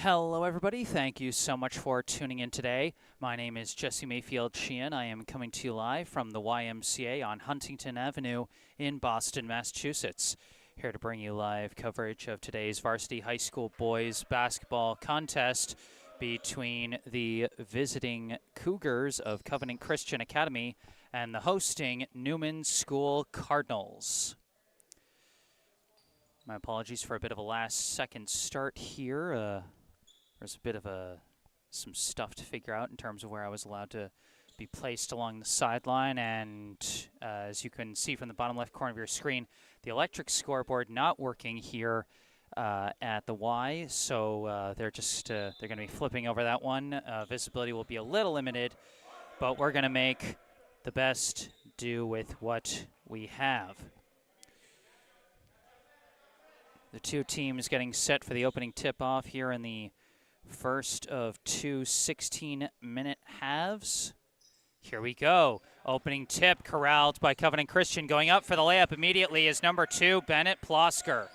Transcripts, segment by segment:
Hello, everybody. Thank you so much for tuning in today. My name is Jesse Mayfield-Sheehan. I am coming to you live from the YMCA on Huntington Avenue in Boston, Massachusetts. Here to bring you live coverage of today's varsity high school boys basketball contest between the visiting Cougars of Covenant Christian Academy and the hosting Newman School Cardinals. My apologies for a bit of a last-second start here. There's a bit of some stuff to figure out in terms of where I was allowed to be placed along the sideline. And as you can see from the bottom left corner of your screen, the electric scoreboard not working here at the Y. So they're going to be flipping over that one. Visibility will be a little limited, but we're going to make the best do with what we have. The two teams getting set for the opening tip-off here in the first of two 16-minute halves. Here we go. Opening tip corralled by Covenant Christian. Going up for the layup immediately is number 2, Bennett Plosker.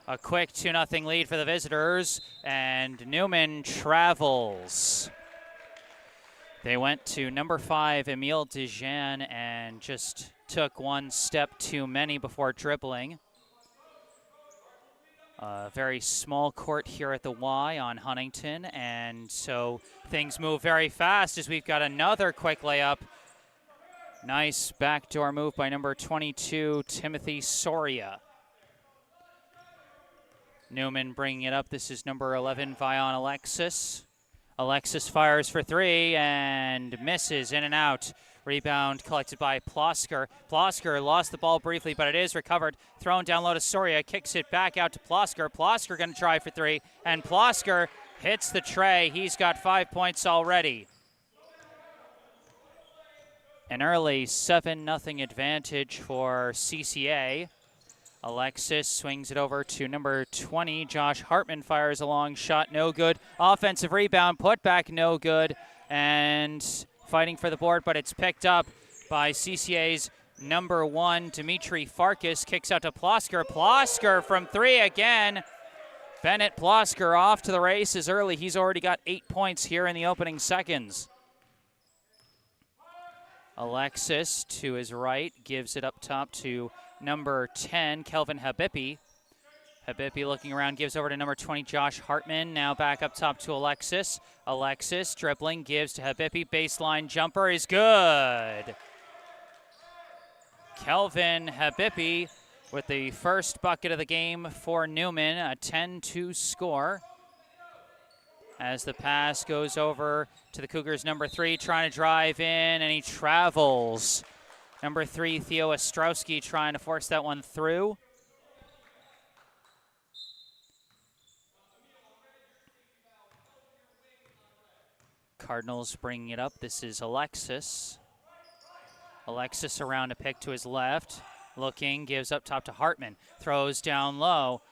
A quick 2-0 lead for the visitors, and Newman travels. They went to number 5, Emile Dejean, and just took one step too many before dribbling. Very small court here at the Y on Huntington, and so things move very fast as we've got another quick layup. Nice backdoor move by number 22, Timothy Soria. Newman bringing it up. This is number 11, Vion Alexis. Alexis fires for 3 and misses, in and out. Rebound collected by Plosker. Plosker lost the ball briefly, but it is recovered. Thrown down low to Soria, kicks it back out to Plosker. Plosker going to try for 3, and Plosker hits the tray. He's got 5 points already. An early 7-0 advantage for CCA. Alexis swings it over to number 20. Josh Hartman fires a long shot, no good. Offensive rebound, put back, no good. And fighting for the board, but it's picked up by CCA's number 1, Dimitri Farkas. Kicks out to Plosker. Plosker from 3 again. Bennett Plosker off to the races early. He's already got 8 points here in the opening seconds. Alexis to his right gives it up top to number 10, Kelvin Habibi. Habibi looking around, gives over to number 20, Josh Hartman. Now back up top to Alexis. Alexis dribbling, gives to Habibi. Baseline jumper is good. Kelvin Habibi with the first bucket of the game for Newman, a 10-2 score. As the pass goes over to the Cougars' number 3, trying to drive in, and he travels. Number 3, Theo Ostrowski trying to force that one through. Cardinals bringing it up. This is Alexis. Alexis around a pick to his left. Looking, gives up top to Hartman. Throws down low.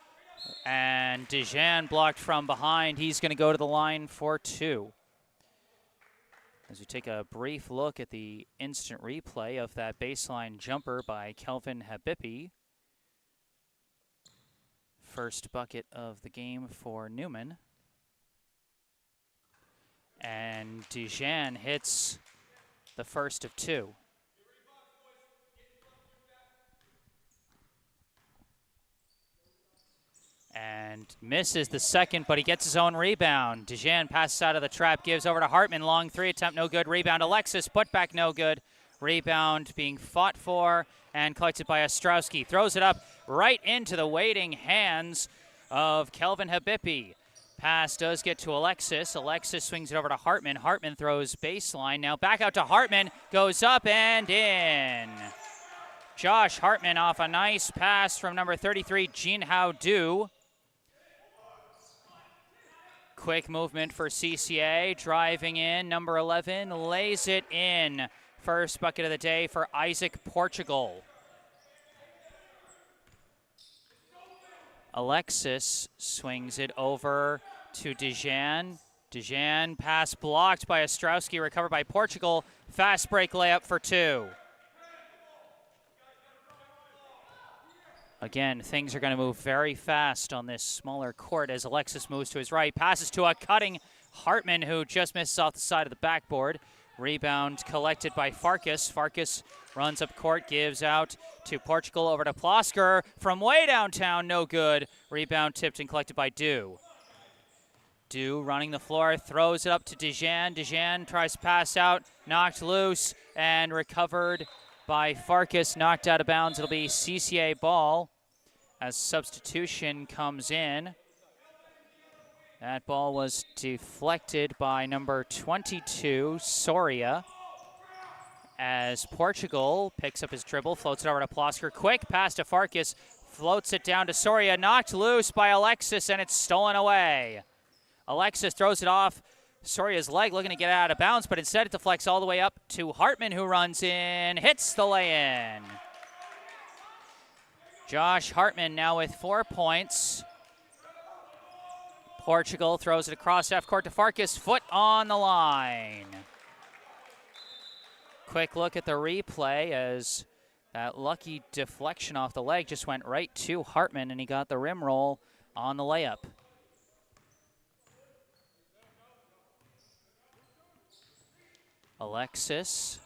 And Dejean blocked from behind. He's going to go to the line for 2. As we take a brief look at the instant replay of that baseline jumper by Kelvin Habibi. First bucket of the game for Newman. And Dejean hits the first of 2. And misses the second, but he gets his own rebound. Dejean passes out of the trap, gives over to Hartman. Long 3 attempt, no good. Rebound, Alexis, put back, no good. Rebound being fought for and collected by Ostrowski. Throws it up right into the waiting hands of Kelvin Habibi. Pass does get to Alexis. Alexis swings it over to Hartman. Hartman throws baseline. Now back out to Hartman. Goes up and in. Josh Hartman off a nice pass from number 33, Jinhao Du. Quick movement for CCA. Driving in, number 11 lays it in. First bucket of the day for Isaac Portugal. Alexis swings it over to Dejean. Dejean pass blocked by Ostrowski, recovered by Portugal. Fast break layup for 2. Again, things are going to move very fast on this smaller court as Alexis moves to his right. Passes to a cutting Hartman, who just misses off the side of the backboard. Rebound collected by Farkas. Farkas runs up court, gives out to Portugal, over to Plosker. From way downtown, no good. Rebound tipped and collected by Dew. Dew running the floor, throws it up to Dijan. Dijan tries to pass out, knocked loose, and recovered by Farkas, knocked out of bounds. It'll be CCA ball as substitution comes in. That ball was deflected by number 22, Soria, as Portugal picks up his dribble, floats it over to Plosker. Quick pass to Farkas, floats it down to Soria, knocked loose by Alexis, and it's stolen away. Alexis throws it off Soria's leg, looking to get out of bounds, but instead it deflects all the way up to Hartman, who runs in, hits the lay-in. Josh Hartman now with 4 points. Portugal throws it across half court to Farkas, foot on the line. Quick look at the replay as that lucky deflection off the leg just went right to Hartman, and he got the rim roll on the layup. Alexis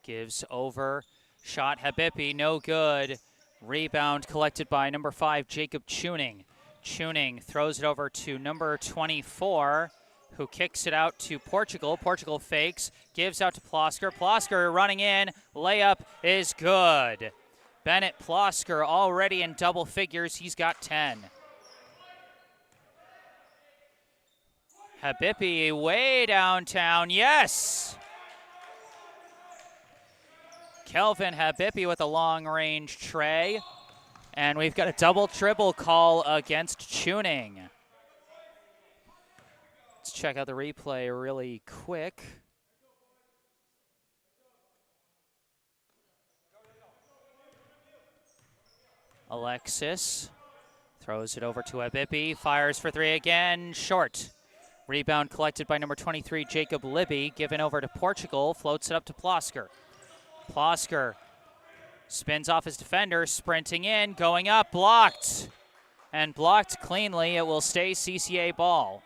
gives over, shot Habibi, no good. Rebound collected by number 5, Jacob Tuning. Tuning throws it over to number 24, who kicks it out to Portugal. Portugal fakes, gives out to Plosker. Plosker running in, layup is good. Bennett Plosker already in double figures, he's got 10. Habibi way downtown, yes! Kelvin Habibi with a long-range tray. And we've got a double dribble call against Tuning. Let's check out the replay really quick. Alexis throws it over to Habibi, fires for 3 again, short. Rebound collected by number 23, Jacob Libby, given over to Portugal, floats it up to Plosker. Plosker spins off his defender, sprinting in, going up, blocked. And blocked cleanly. It will stay CCA ball.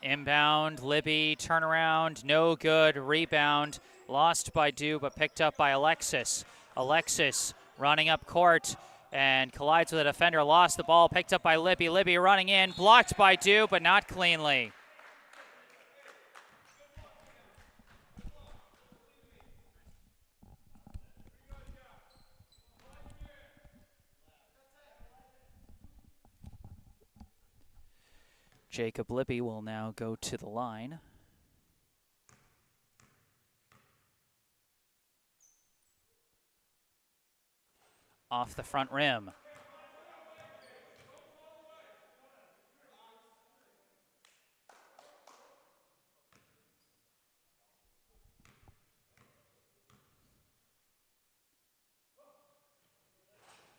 Inbound, Libby, turnaround, no good. Rebound, lost by Dew, but picked up by Alexis. Alexis running up court and collides with a defender, lost the ball, picked up by Libby. Libby running in, blocked by Dew, but not cleanly. Jacob Libby will now go to the line. Off the front rim.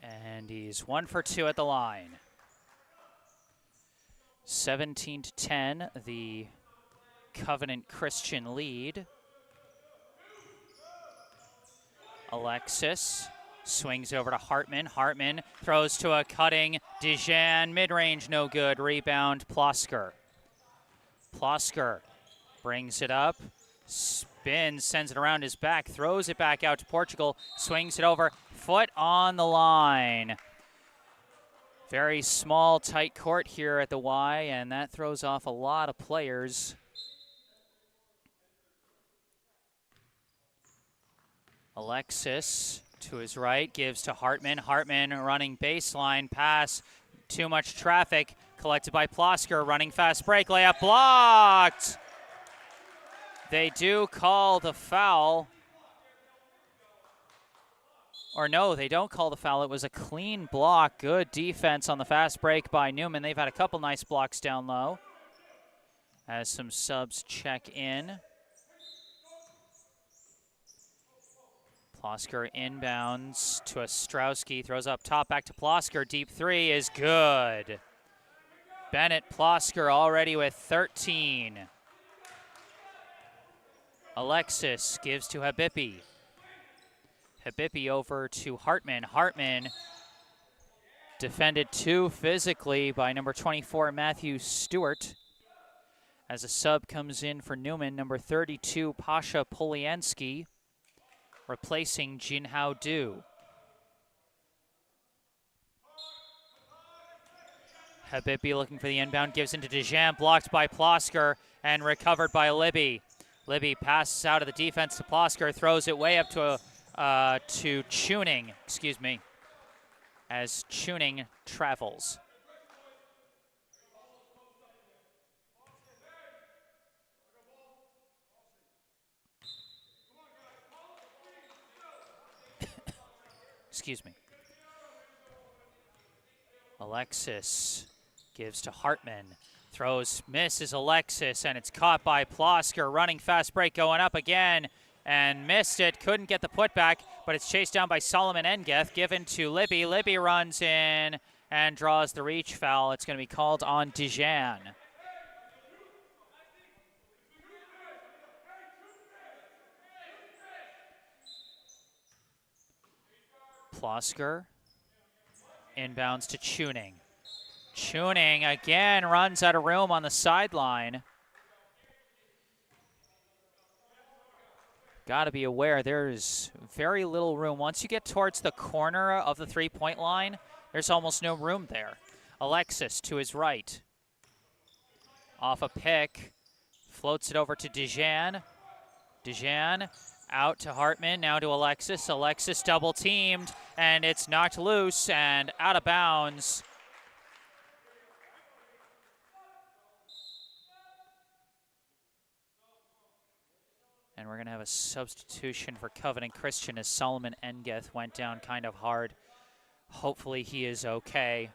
And he's 1 for 2 at the line. 17-10, the Covenant Christian lead. Alexis swings over to Hartman. Hartman throws to a cutting Dijan, mid-range, no good. Rebound, Plosker. Plosker brings it up, spins, sends it around his back, throws it back out to Portugal, swings it over, foot on the line. Very small, tight court here at the Y, and that throws off a lot of players. Alexis to his right, gives to Hartman. Hartman running baseline, pass, too much traffic, collected by Plosker, running fast break, layup blocked. They do call the foul. Or no, they don't call the foul. It was a clean block. Good defense on the fast break by Newman. They've had a couple nice blocks down low. As some subs check in. Plosker inbounds to Ostrowski. Throws up top, back to Plosker. Deep 3 is good. Bennett Plosker already with 13. Alexis gives to Habibi. Habibi over to Hartman. Hartman defended too physically by number 24, Matthew Stewart. As a sub comes in for Newman, number 32, Pasha Poliansky, replacing Jinhao Du. Habibi looking for the inbound, gives into Dejean, blocked by Plosker and recovered by Libby. Libby passes out of the defense to Plosker, throws it way up to Tuning, as Tuning travels. Excuse me. Alexis gives to Hartman. Throws, misses Alexis, and it's caught by Plosker. Running fast break going up again, and missed it. Couldn't get the putback, but it's chased down by Solomon Engeth. Given to Libby. Libby runs in and draws the reach foul. It's going to be called on Dejean. Plosker inbounds to Tuning. Tuning again runs out of room on the sideline. Got to be aware there's very little room. Once you get towards the corner of the three-point line, there's almost no room there. Alexis to his right. Off a pick, floats it over to Dejean. Dejean out to Hartman, now to Alexis. Alexis double teamed, and it's knocked loose and out of bounds. And we're going to have a substitution for Covenant Christian as Solomon Engeth went down kind of hard. Hopefully he is okay.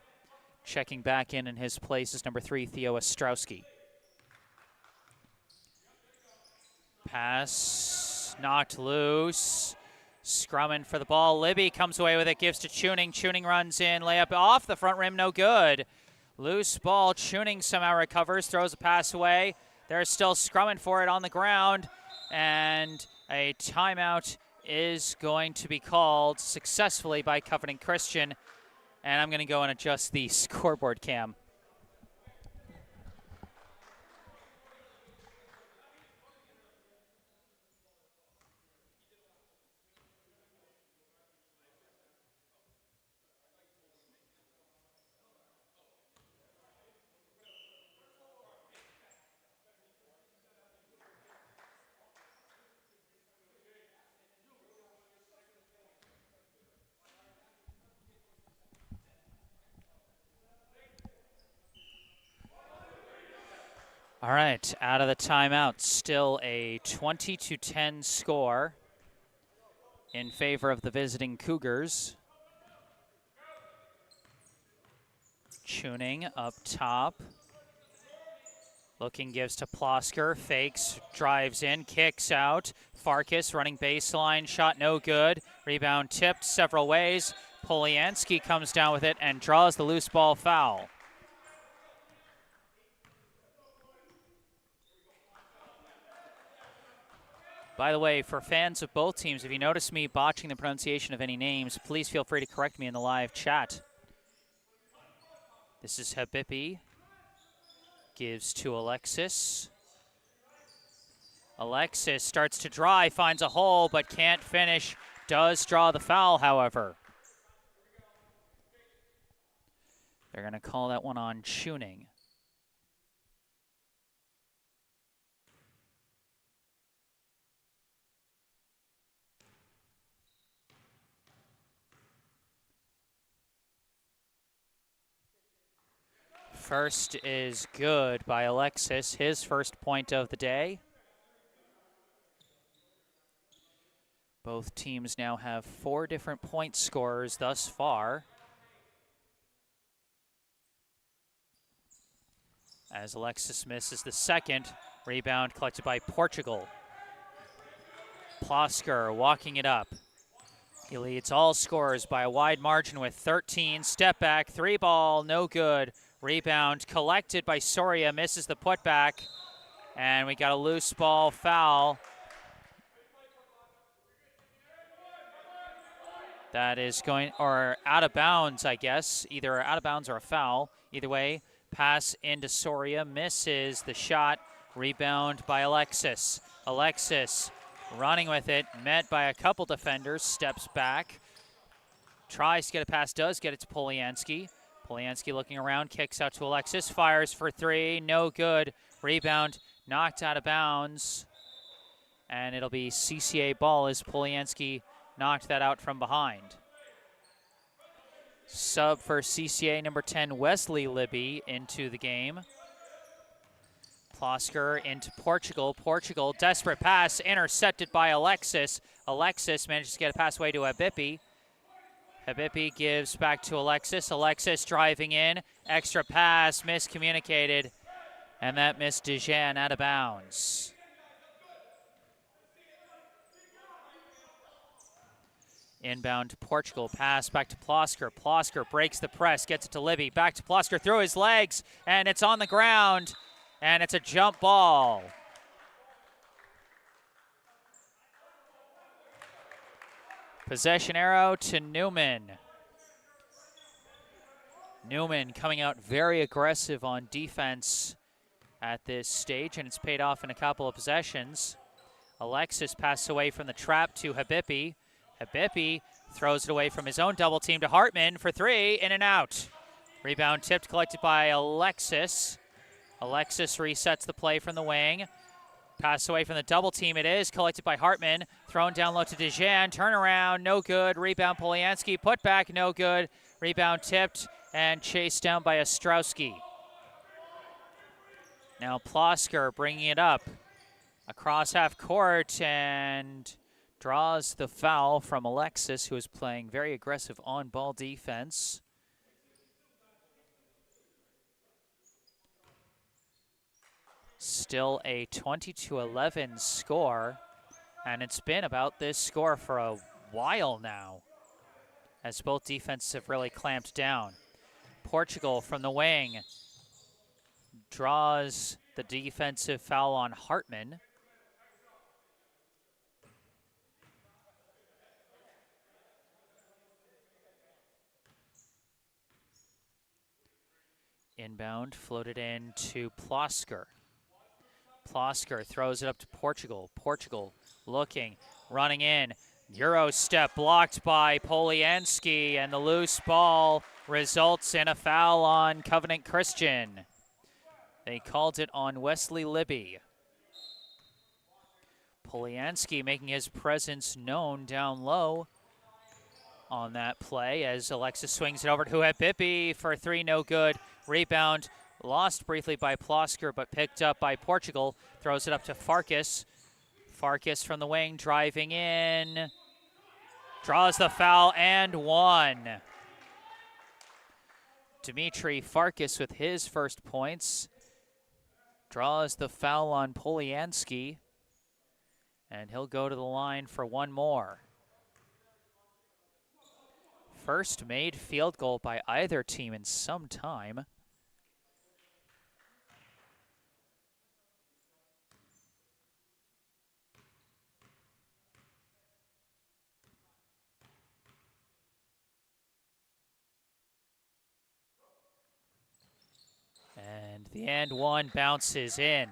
Checking back in his place is number 3, Theo Ostrowski. Pass knocked loose. Scrumming for the ball. Libby comes away with it, gives to Tuning. Tuning runs in, layup off the front rim, no good. Loose ball, Tuning somehow recovers, throws a pass away. They're still scrumming for it on the ground. And a timeout is going to be called successfully by Covenant Christian. And I'm going to go and adjust the scoreboard cam. All right, out of the timeout, still a 20-10 score in favor of the visiting Cougars. Tuning up top. Looking, gives to Plosker, fakes, drives in, kicks out. Farkas running baseline, shot no good. Rebound tipped several ways. Poliansky comes down with it and draws the loose ball foul. By the way, for fans of both teams, if you notice me botching the pronunciation of any names, please feel free to correct me in the live chat. This is Habibi. Gives to Alexis. Alexis starts to drive, finds a hole, but can't finish. Does draw the foul, however. They're going to call that one on Tuning. First is good by Alexis, his first point of the day. Both teams now have 4 different point scorers thus far. As Alexis misses the second, rebound collected by Portugal. Plosker walking it up. He leads all scorers by a wide margin with 13. Step back, 3 ball, no good. Rebound collected by Soria, misses the putback, and we got a loose ball foul That is going, or out of bounds, I guess. Either out of bounds or a foul. Either way, pass into Soria, misses the shot. Rebound by Alexis. Alexis running with it, met by a couple defenders, steps back. Tries to get a pass, does get it to Polyansky. Polyansky looking around, kicks out to Alexis, fires for three, no good. Rebound knocked out of bounds. And it'll be CCA ball as Polyansky knocked that out from behind. Sub for CCA, number 10, Wesley Libby into the game. Plosker into Portugal. Portugal, desperate pass, intercepted by Alexis. Alexis manages to get a pass away to Abipi. Abipi gives back to Alexis. Alexis driving in, extra pass, miscommunicated, and that missed Dijan out of bounds. Inbound Portugal, pass back to Plosker. Plosker breaks the press, gets it to Libby. Back to Plosker through his legs, and it's on the ground, and it's a jump ball. Possession arrow to Newman. Newman coming out very aggressive on defense at this stage, and it's paid off in a couple of possessions. Alexis passes away from the trap to Habibi. Habibi throws it away from his own double team to Hartman for three, in and out. Rebound tipped, collected by Alexis. Alexis resets the play from the wing. Pass away from the double team it is, collected by Hartman. Thrown down low to Dijan, turnaround, no good. Rebound Polyansky, put back, no good. Rebound tipped and chased down by Ostrowski. Now Plosker bringing it up across half court and draws the foul from Alexis, who is playing very aggressive on-ball defense. Still a 20-11 score, and it's been about this score for a while now, as both defenses have really clamped down. Portugal from the wing draws the defensive foul on Hartman. Inbound, floated in to Plosker. Plosker throws it up to Portugal. Portugal looking, running in. Euro step blocked by Polyansky, and the loose ball results in a foul on Covenant Christian. They called it on Wesley Libby. Polyansky making his presence known down low on that play as Alexis swings it over to Habibi for three, no good. Rebound lost briefly by Plosker, but picked up by Portugal. Throws it up to Farkas. Farkas from the wing, driving in. Draws the foul and one. Dimitri Farkas with his first points. Draws the foul on Polyansky. And he'll go to the line for one more. First made field goal by either team in some time. And the and one bounces in.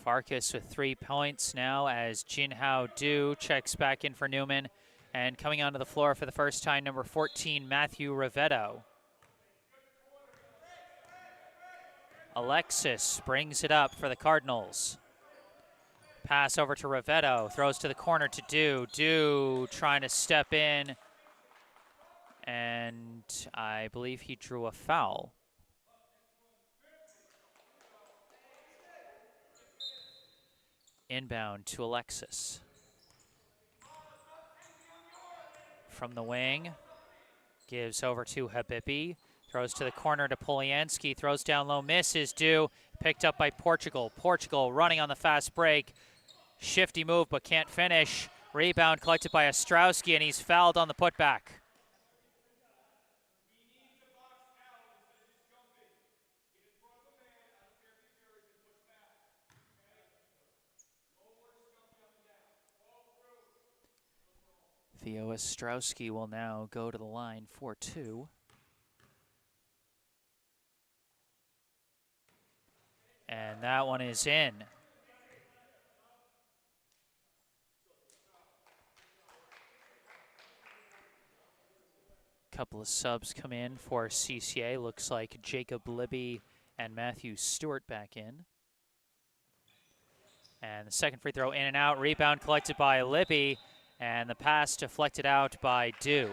Farkas with 3 points now as Jinhao Du checks back in for Newman. And coming onto the floor for the first time, number 14, Matthew Rivetto. Alexis brings it up for the Cardinals. Pass over to Rivetto, throws to the corner to Du. Du trying to step in, and I believe he drew a foul. Inbound to Alexis. From the wing, gives over to Habibi. Throws to the corner to Polyansky. Throws down low, misses. Du picked up by Portugal. Portugal running on the fast break. Shifty move, but can't finish. Rebound collected by Ostrowski, and he's fouled on the putback. Theo Ostrowski will now go to the line for 2. And that one is in. Couple of subs come in for CCA. Looks like Jacob Libby and Matthew Stewart back in. And the second free throw in and out. Rebound collected by Libby. And the pass deflected out by Dew.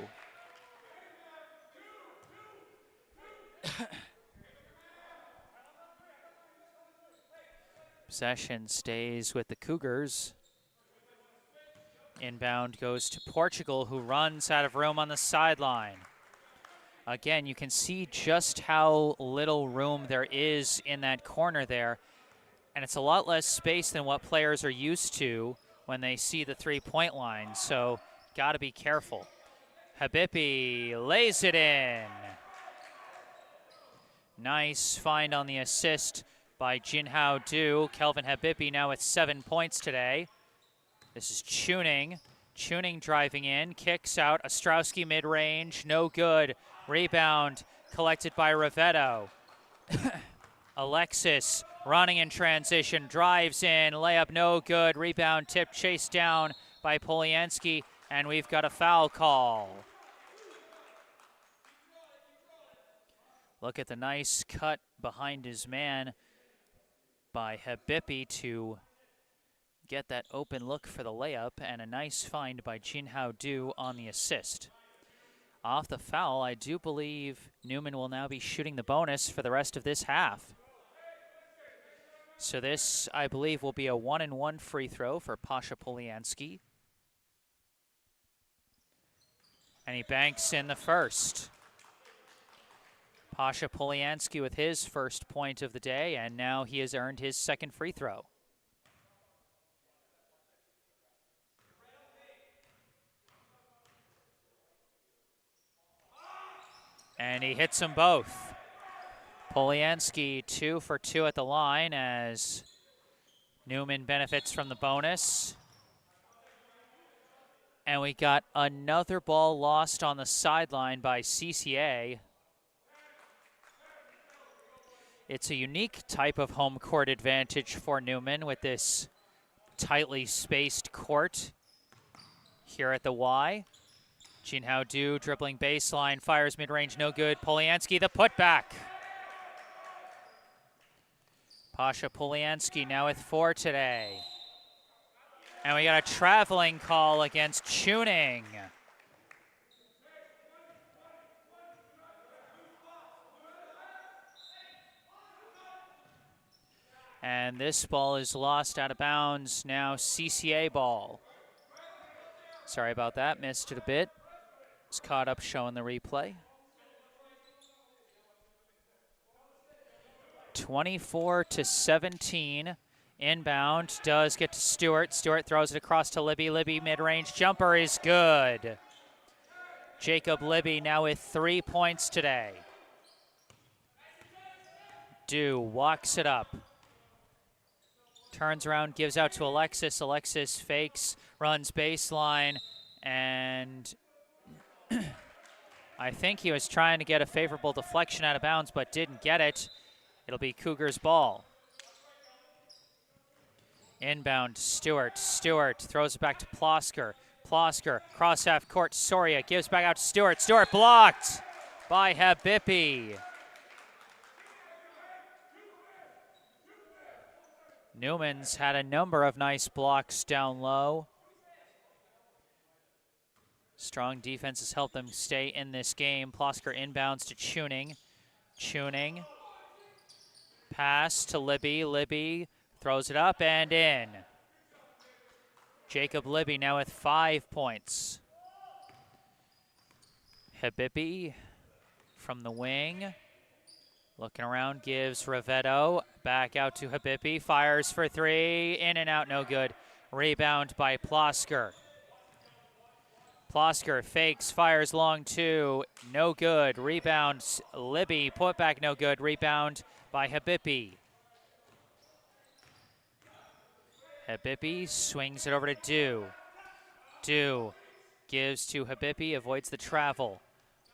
Possession stays with the Cougars. Inbound goes to Portugal, who runs out of room on the sideline. Again, you can see just how little room there is in that corner there. And it's a lot less space than what players are used to when they see the three-point line. So, got to be careful. Habibi lays it in. Nice find on the assist by Jinhao Du. Kelvin Habibi now with 7 points today. This is Tuning. Tuning driving in, kicks out. Ostrowski mid-range, no good. Rebound collected by Rivetto. Alexis running in transition, drives in, layup no good. Rebound tip chased down by Polianski, and we've got a foul call. Look at the nice cut behind his man by Habibi to get that open look for the layup, and a nice find by Jinhao Du on the assist. Off the foul, I do believe Newman will now be shooting the bonus for the rest of this half. So this, I believe, will be a 1-and-1 free throw for Pasha Polianski. And he banks in the first. Pasha Polianski with his first point of the day, and now he has earned his second free throw. And he hits them both. Polianski 2 for 2 at the line as Newman benefits from the bonus. And we got another ball lost on the sideline by CCA. It's a unique type of home court advantage for Newman with this tightly spaced court here at the Y. Jinhao Du dribbling baseline, fires mid-range, no good. Polianski the putback. Pasha Polianski now with 4 today. And we got a traveling call against Tuning. And this ball is lost out of bounds. Now CCA ball. Sorry about that, missed it a bit. It's caught up showing the replay. 24-17. Inbound does get to Stewart. Stewart throws it across to Libby. Libby mid-range jumper is good. Jacob Libby now with 3 points today. Du walks it up. Turns around, gives out to Alexis. Alexis fakes, runs baseline, and I think he was trying to get a favorable deflection out of bounds, but didn't get it. It'll be Cougars ball. Inbound, Stewart. Stewart throws it back to Plosker. Plosker, cross half court, Soria gives back out to Stewart. Stewart blocked by Habibi. Newman's had a number of nice blocks down low. Strong defense has helped them stay in this game. Plosker inbounds to Tuning. Tuning. Pass to Libby. Libby throws it up and in. Jacob Libby now with 5 points. Habibi from the wing. Looking around, gives Rivetto. Back out to Habibi. Fires for 3. In and out, no good. Rebound by Plosker. Plosker fakes, fires long 2. No good. Rebound, Libby. Put back, no good. Rebound by Habibi. Habibi swings it over to Du. Du gives to Habibi, avoids the travel.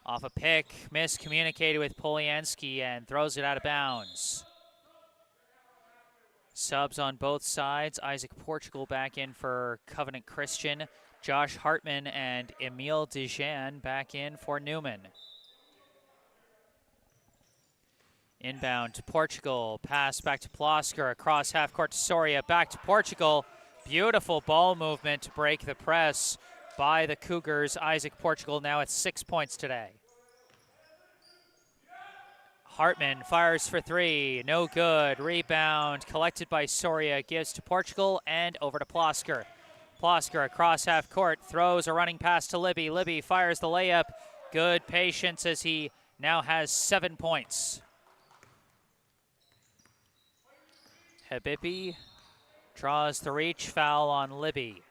Off a pick, miscommunicated with Polianski and throws it out of bounds. Subs on both sides. Isaac Portugal back in for Covenant Christian. Josh Hartman and Emile Dejean back in for Newman. Inbound to Portugal. Pass back to Plosker. Across half court to Soria. Back to Portugal. Beautiful ball movement to break the press by the Cougars. Isaac Portugal now at 6 points today. Hartman fires for three, no good. Rebound collected by Soria, gives to Portugal and over to Plosker. Plosker across half court, throws a running pass to Libby. Libby fires the layup. Good patience as he now has 7 points. Habibi draws the reach foul on Libby.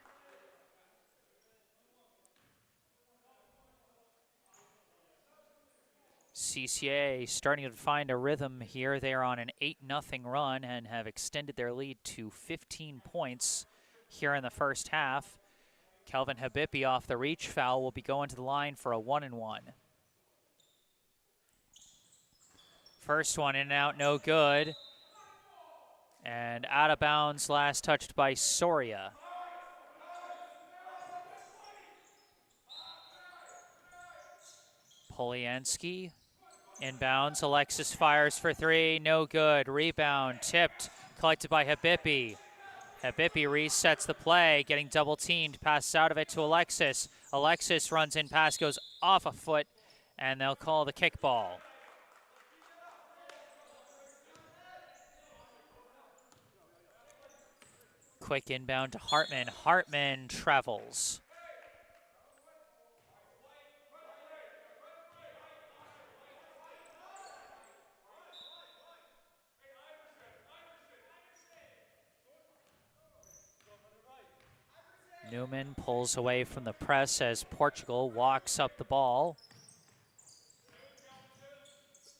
CCA starting to find a rhythm here. They are on an 8-0 run and have extended their lead to 15 points here in the first half. Kelvin Habibi off the reach foul will be going to the line for a 1-and-1. First one in and out, no good. And out of bounds, last touched by Soria. Polianski. Inbounds, Alexis fires for three, no good. Rebound, tipped, collected by Habibi. Habibi resets the play, getting double teamed, passes out of it to Alexis. Alexis runs in, pass goes off a foot, and they'll call the kickball. Quick inbound to Hartman. Hartman travels. Newman pulls away from the press as Portugal walks up the ball.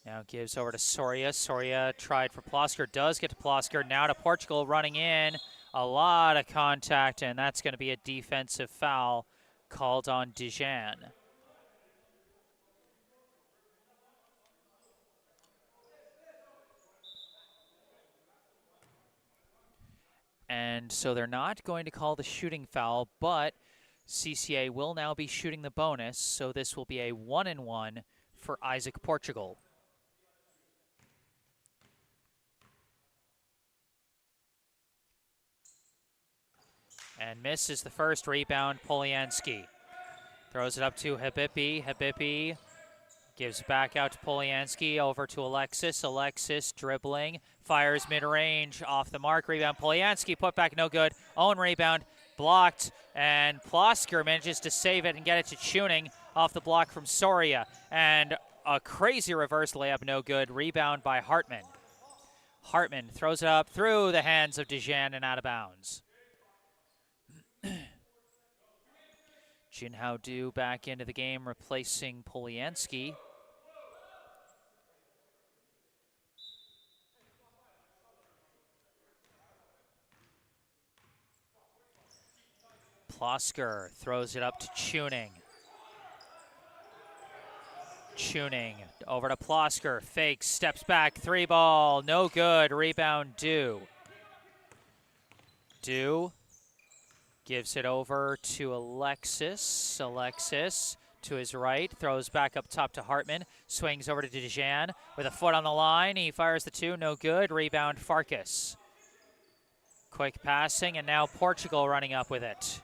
Now gives over to Soria. Soria tried for Plosker, does get to Plosker. Now to Portugal running in. A lot of contact, and that's going to be a defensive foul called on Dejean. And so they're not going to call the shooting foul, but CCA will now be shooting the bonus, so this will be a 1-and-1 for Isaac Portugal. And misses the first rebound, Polianski. Throws it up to Habibi. Habibi gives back out to Polianski, over to Alexis. Alexis dribbling, fires mid-range, off the mark, rebound. Polianski, put back, no good. Own rebound, blocked, and Plosker manages to save it and get it to Tuning off the block from Soria. And a crazy reverse layup, no good. Rebound by Hartman. Hartman throws it up through the hands of Dejean and out of bounds. Jinhao Du back into the game, replacing Polianski. Plosker throws it up to Tuning. Tuning over to Plosker, fakes, steps back, three ball, no good. Rebound Du. Du gives it over to Alexis. Alexis to his right, throws back up top to Hartman, swings over to Dejean with a foot on the line. He fires the two, no good. Rebound Farkas. Quick passing, and now Portugal running up with it.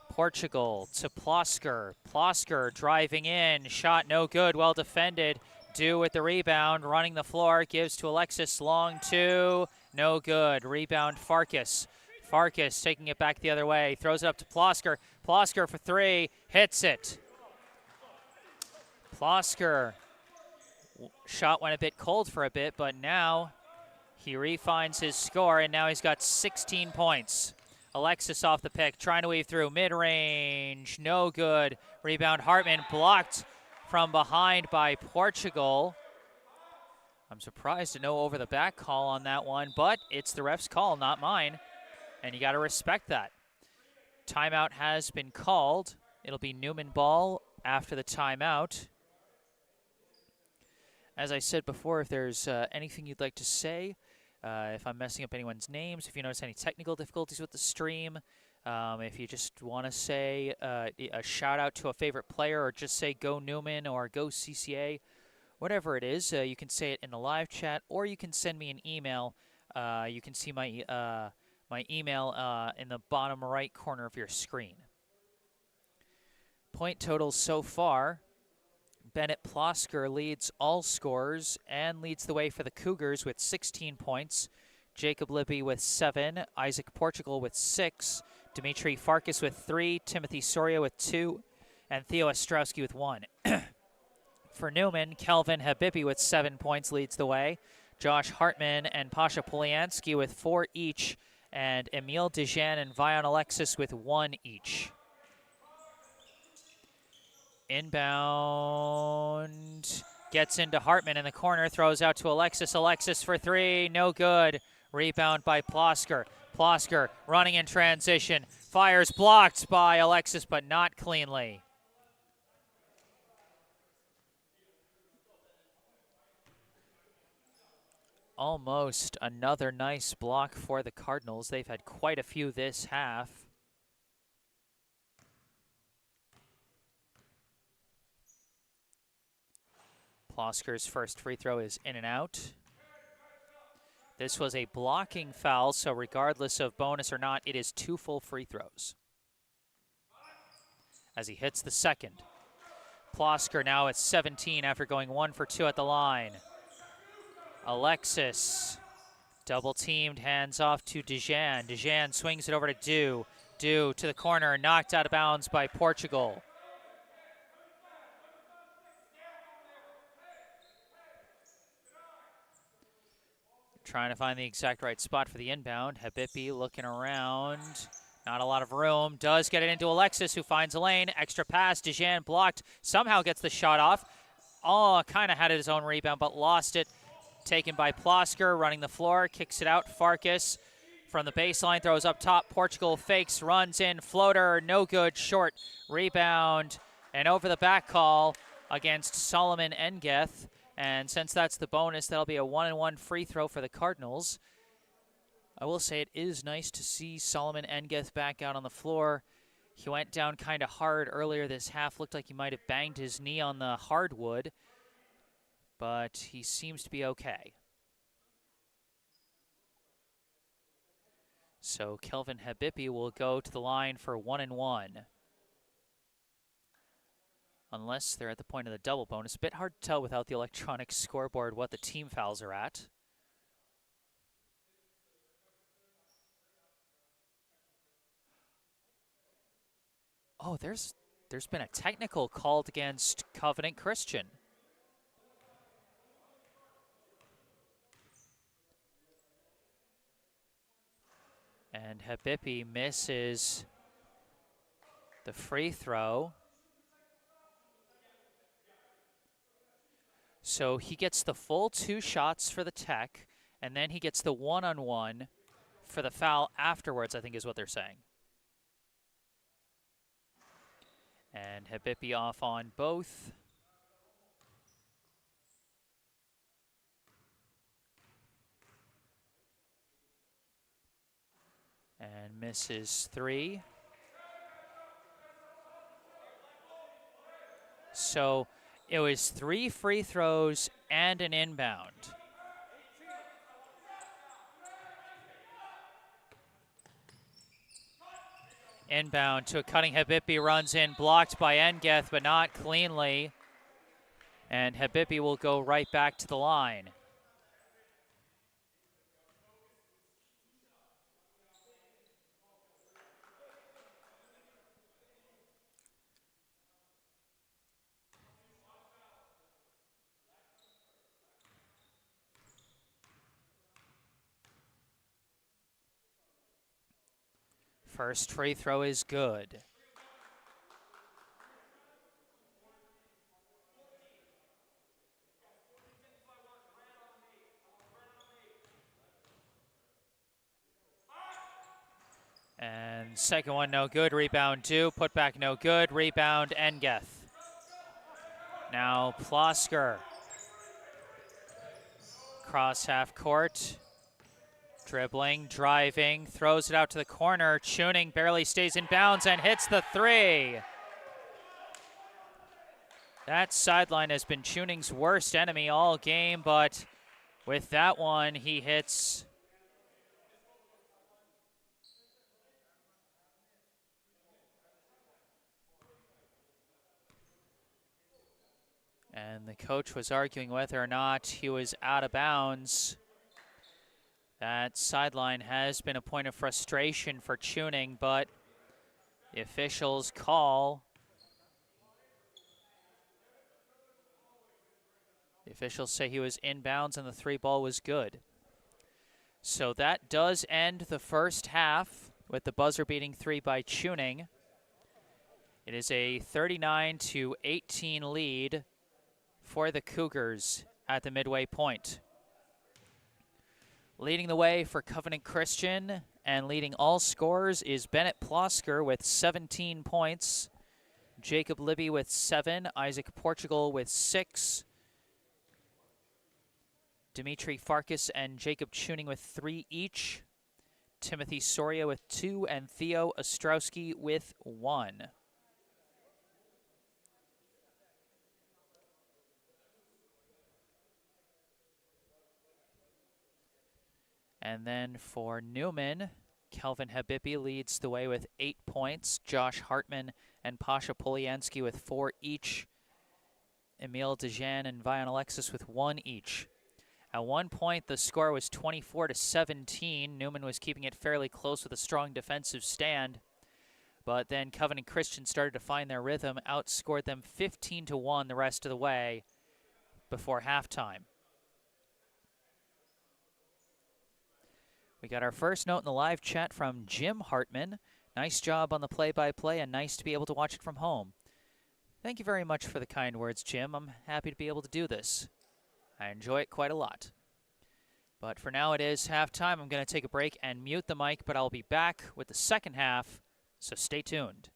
Portugal to Plosker. Plosker driving in, shot no good, well defended. Du with the rebound, running the floor, gives to Alexis, long two, no good. Rebound Farkas. Farkas taking it back the other way, throws it up to Plosker. Plosker for three, hits it. Plosker, shot went a bit cold for a bit, but now he refines his score, and now he's got 16 points. Alexis off the pick, trying to weave through, mid-range, no good. Rebound Hartman, blocked from behind by Portugal. I'm surprised to no over the back call on that one, but it's the ref's call, not mine. And you got to respect that. Timeout has been called. It'll be Newman ball after the timeout. As I said before, if there's anything you'd like to say, if I'm messing up anyone's names, if you notice any technical difficulties with the stream, if you just want to say a shout out to a favorite player, or just say go Newman or go CCA, whatever it is, you can say it in the live chat, or you can send me an email. You can see my my email in the bottom right corner of your screen. Point totals so far. Bennett Plosker leads all scorers and leads the way for the Cougars with 16 points. Jacob Libby with 7, Isaac Portugal with 6, Dimitri Farkas with 3, Timothy Soria with 2, and Theo Ostrowski with 1. For Newman, Kelvin Habibi with 7 points leads the way. Josh Hartman and Pasha Poliansky with 4 each, and Emile Dejean and Vion Alexis with 1 each. Inbound, gets into Hartman in the corner, throws out to Alexis. Alexis for 3, no good. Rebound by Plosker. Plosker running in transition, fires, blocked by Alexis, but not cleanly. Almost another nice block for the Cardinals. They've had quite a few this half. Plosker's first free throw is in and out. This was a blocking foul, so regardless of bonus or not, it is 2 full free throws. As he hits the second. Plosker now at 17 after going 1 for 2 at the line. Alexis, double teamed, hands off to Dejean. Dejean swings it over to Dew. Dew to the corner, knocked out of bounds by Portugal. Trying to find the exact right spot for the inbound. Habibi looking around. Not a lot of room. Does get it into Alexis, who finds a lane. Extra pass. Dejean blocked. Somehow gets the shot off. Oh, kind of had his own rebound, but lost it. Taken by Plosker, running the floor. Kicks it out. Farkas from the baseline. Throws up top. Portugal fakes. Runs in. Floater. No good. Short. Rebound. And over the back call against Solomon Engeth. And since that's the bonus, that'll be a 1-and-1 free throw for the Cardinals. I will say it is nice to see Solomon Engeth back out on the floor. He went down kind of hard earlier this half. Looked like he might have banged his knee on the hardwood, but he seems to be okay. So Kelvin Habibi will go to the line for 1-and-1. Unless they're at the point of the double bonus. A bit hard to tell without the electronic scoreboard what the team fouls are at. Oh, there's been a technical called against Covenant Christian. And Habibi misses the free throw. So he gets the full 2 shots for the tech, and then he gets the 1-on-1 for the foul afterwards, I think is what they're saying. And Habibi off on both. And misses 3. So it was 3 free throws and an inbound. Inbound to a cutting Habibi, runs in, blocked by Engeth, but not cleanly. And Habibi will go right back to the line. First free throw is good. And Second one no good, rebound two, put back no good, rebound Engeth. Now Plosker. Cross half court. Dribbling, driving, throws it out to the corner. Tuning barely stays in bounds and hits the three. That sideline has been Tuning's worst enemy all game, but with that one, he hits. And the coach was arguing whether or not he was out of bounds. That sideline has been a point of frustration for Tuning, but the officials call. The officials say he was inbounds and the three ball was good. So that does end the first half with the buzzer beating three by Tuning. It is a 39-18 lead for the Cougars at the midway point. Leading the way for Covenant Christian and leading all scorers is Bennett Plosker with 17 points, Jacob Libby with 7, Isaac Portugal with 6, Dimitri Farkas and Jacob Tuning with 3 each, Timothy Soria with 2, and Theo Ostrowski with 1. And then for Newman, Kelvin Habibi leads the way with 8 points. Josh Hartman and Pasha Polyansky with 4 each. Emil Dejan and Vion Alexis with 1 each. At one point, the score was 24-17. Newman was keeping it fairly close with a strong defensive stand. But then Covenant Christian started to find their rhythm, outscored them 15-1 the rest of the way before halftime. We got our first note in the live chat from Jim Hartman. Nice job on the play-by-play and nice to be able to watch it from home. Thank you very much for the kind words, Jim. I'm happy to be able to do this. I enjoy it quite a lot. But for now it is halftime. I'm going to take a break and mute the mic, but I'll be back with the second half, so stay tuned.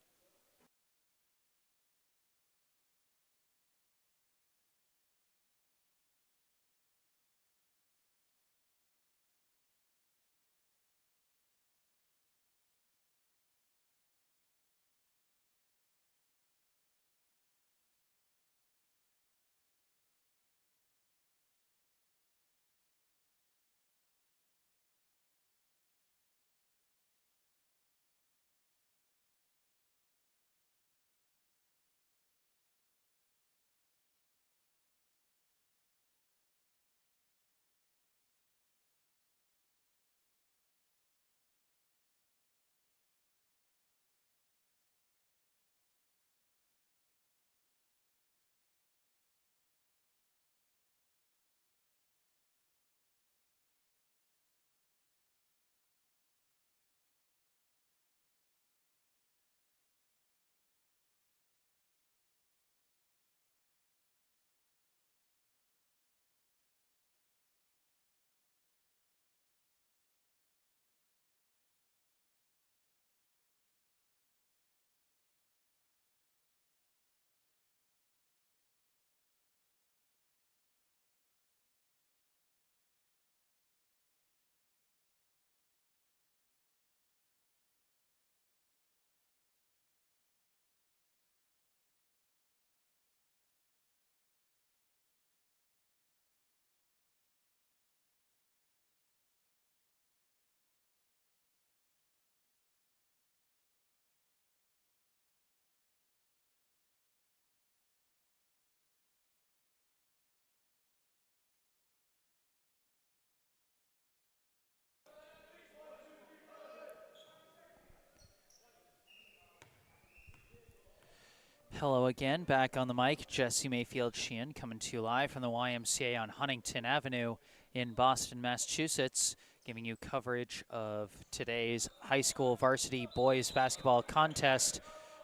Hello again, back on the mic, Jesse Mayfield-Sheehan coming to you live from the YMCA on Huntington Avenue in Boston, Massachusetts, giving you coverage of today's high school varsity boys basketball contest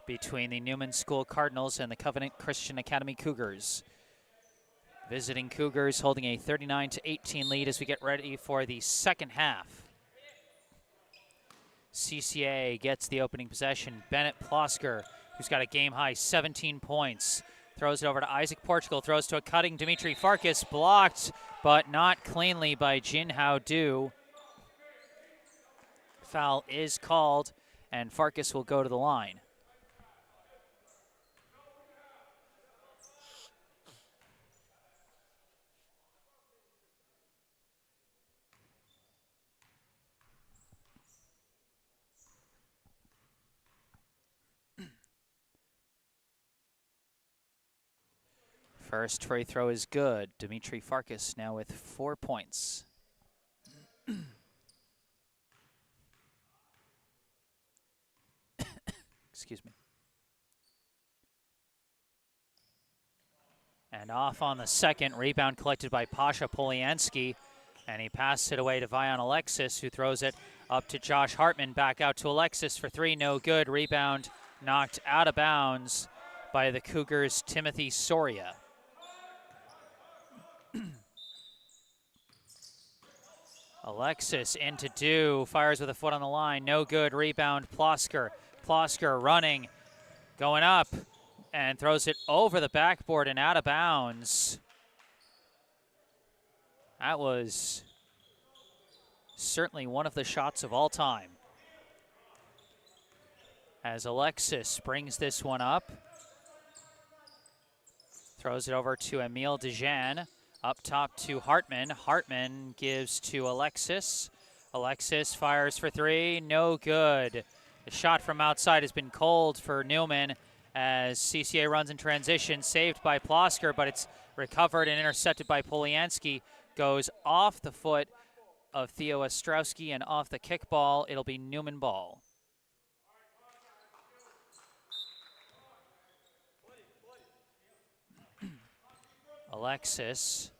between the Newman School Cardinals and the Covenant Christian Academy Cougars. Visiting Cougars holding a 39-18 lead as we get ready for the second half. CCA gets the opening possession. Bennett Plosker, who's got a game-high 17 points, throws it over to Isaac Portugal, throws to a cutting Dimitri Farkas, blocked, but not cleanly by Jin Hao Du. Foul is called, and Farkas will go to the line. First free throw is good. Dimitri Farkas now with 4 points. Excuse me. And off on the second, rebound collected by Pasha Poliansky, and he passes it away to Vion Alexis, who throws it up to Josh Hartman, back out to Alexis for three, no good. Rebound knocked out of bounds by the Cougars' Timothy Soria. Alexis into Du, fires with a foot on the line, no good. Rebound Plosker. Plosker running, going up, and throws it over the backboard and out of bounds. That was certainly one of the shots of all time. As Alexis brings this one up, throws it over to Emile Dejean. Up top to Hartman. Hartman gives to Alexis. Alexis fires for three, no good. The shot from outside has been cold for Newman as CCA runs in transition, saved by Plosker, but it's recovered and intercepted by Poliansky. Goes off the foot of Theo Ostrowski and off the kickball. It'll be Newman ball. Alexis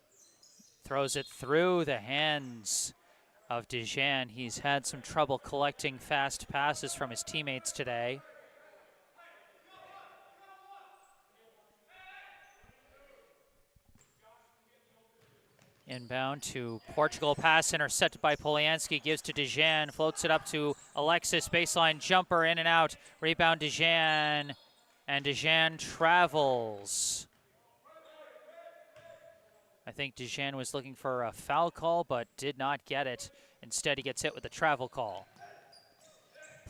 throws it through the hands of Dejean. He's had some trouble collecting fast passes from his teammates today. Inbound to Portugal, pass intercepted by Poliansky, gives to Dejean, floats it up to Alexis, baseline jumper, in and out. Rebound Dejean, and Dejean travels. I think Dejean was looking for a foul call, but did not get it. Instead, he gets hit with a travel call.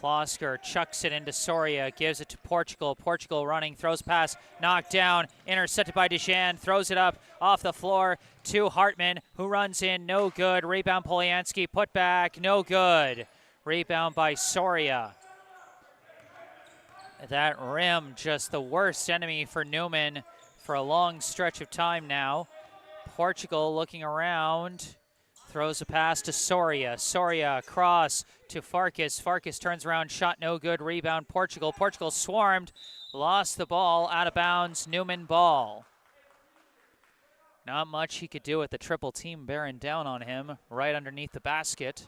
Plosker chucks it into Soria, gives it to Portugal. Portugal running, throws pass, knocked down, intercepted by Dejean, throws it up off the floor to Hartman, who runs in, no good. Rebound Poliansky, put back, no good. Rebound by Soria. That rim, just the worst enemy for Newman for a long stretch of time now. Portugal looking around, throws a pass to Soria. Soria across to Farkas. Farkas turns around, shot no good. Rebound Portugal. Portugal swarmed, lost the ball, out of bounds. Newman ball. Not much he could do with the triple team bearing down on him right underneath the basket.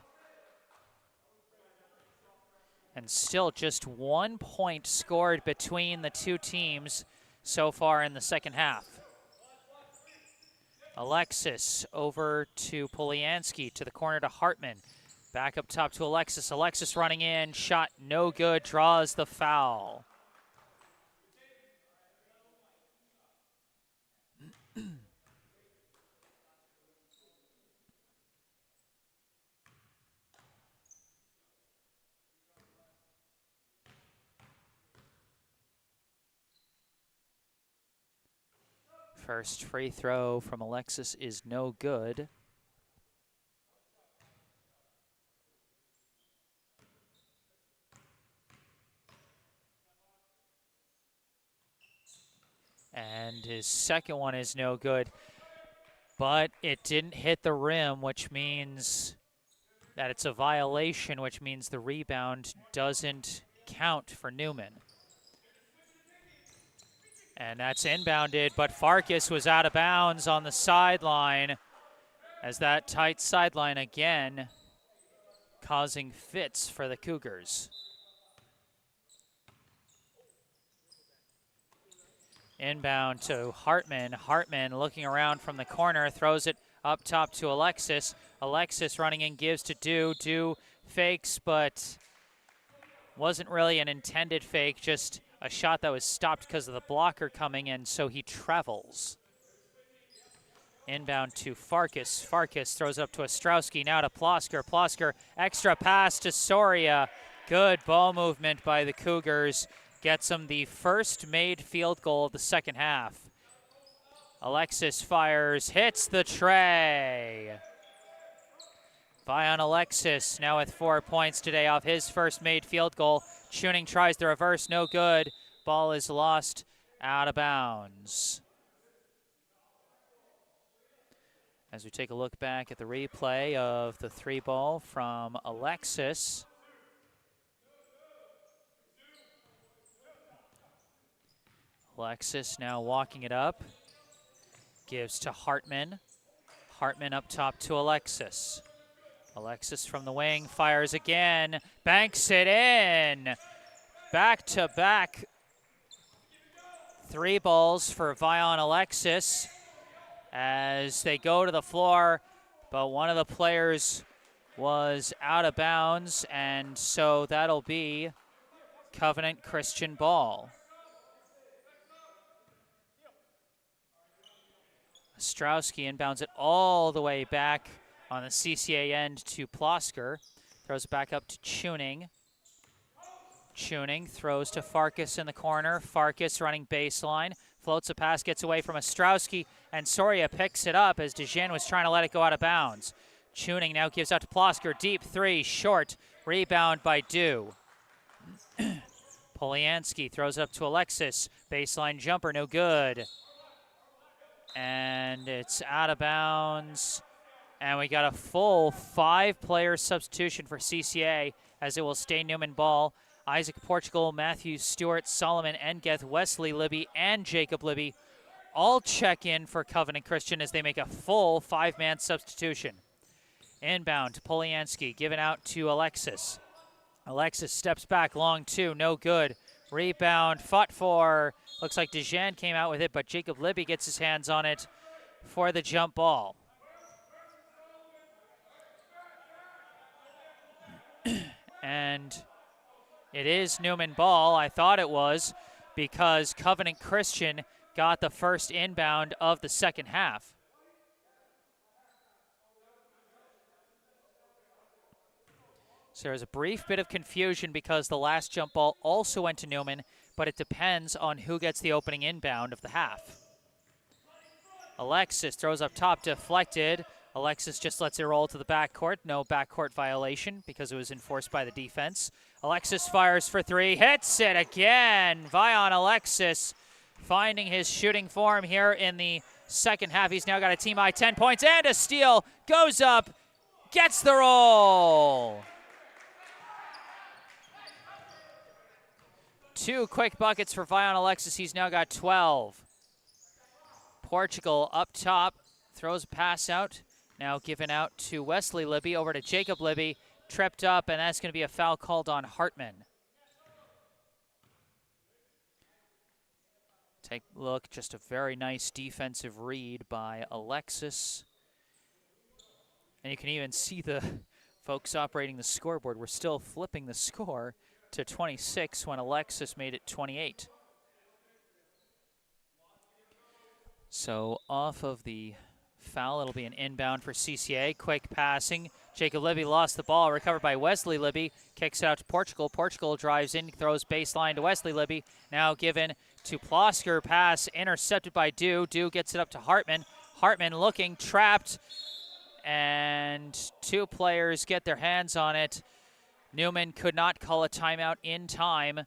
And still just 1 point scored between the two teams so far in the second half. Alexis over to Poliansky, to the corner to Hartman. Back up top to Alexis. Alexis running in, shot no good, draws the foul. First free throw from Alexis is no good. And his second one is no good, but it didn't hit the rim, which means that it's a violation, which means the rebound doesn't count for Newman. And that's inbounded, but Farkas was out of bounds on the sideline, as that tight sideline again causing fits for the Cougars. Inbound to Hartman. Hartman looking around from the corner, throws it up top to Alexis. Alexis running in, gives to Du. Du fakes, but Wasn't really an intended fake, just a shot that was stopped because of the blocker coming in, so he travels. Inbound to Farkas. Farkas throws it up to Ostrowski, now to Plosker. Plosker, extra pass to Soria. Good ball movement by the Cougars. Gets them the first made field goal of the second half. Alexis fires, hits the tray. Vion Alexis now with 4 points today off his first made field goal. Tuning tries the reverse, no good. Ball is lost out of bounds. As we take a look back at the replay of the 3-ball from Alexis. Alexis now walking it up. Gives to Hartman. Hartman up top to Alexis. Alexis from the wing fires again. Banks it in. Back-to-back 3 balls for Vion Alexis as they go to the floor, but one of the players was out of bounds, and so that'll be Covenant Christian ball. Ostrowski inbounds it all the way back on the CCA end to Plosker. Throws it back up to Tuning. Tuning throws to Farkas in the corner. Farkas running baseline. Floats a pass, gets away from Ostrowski, and Soria picks it up as DeJean was trying to let it go out of bounds. Tuning now gives out to Plosker. Deep 3, short. Rebound by Dew. Poliansky throws it up to Alexis. Baseline jumper, no good. And it's out of bounds. And we got a full 5-player substitution for CCA as it will stay Newman ball. Isaac Portugal, Matthew Stewart, Solomon Engeth, Wesley Libby, and Jacob Libby all check in for Covenant Christian as they make a full 5-man substitution. Inbound to Poliansky, given out to Alexis. Alexis steps back, long 2, no good. Rebound, fought for. Looks like DeJean came out with it, but Jacob Libby gets his hands on it for the jump ball. And it is Newman ball. I thought it was because Covenant Christian got the first inbound of the second half. So there's a brief bit of confusion because the last jump ball also went to Newman, but it depends on who gets the opening inbound of the half. Alexis throws up top, deflected. Alexis just lets it roll to the backcourt. No backcourt violation because it was enforced by the defense. Alexis fires for 3, hits it again. Vion Alexis finding his shooting form here in the second half. He's now got a team high 10 points and a steal. Goes up, gets the roll. 2 quick buckets for Vion Alexis. He's now got 12. Portugal up top, throws a pass out. Now given out to Wesley Libby, over to Jacob Libby. Tripped up, and that's going to be a foul called on Hartman. Take a look, just a very nice defensive read by Alexis. And you can even see the folks operating the scoreboard. We're still flipping the score to 26 when Alexis made it 28. So off of the foul, it'll be an inbound for CCA. Quick passing. Jacob Libby lost the ball, recovered by Wesley Libby. Kicks it out to Portugal. Portugal drives in, throws baseline to Wesley Libby. Now given to Plosker. Pass intercepted by Dew. Dew gets it up to Hartman. Hartman looking, trapped. And 2 players get their hands on it. Newman could not call a timeout in time.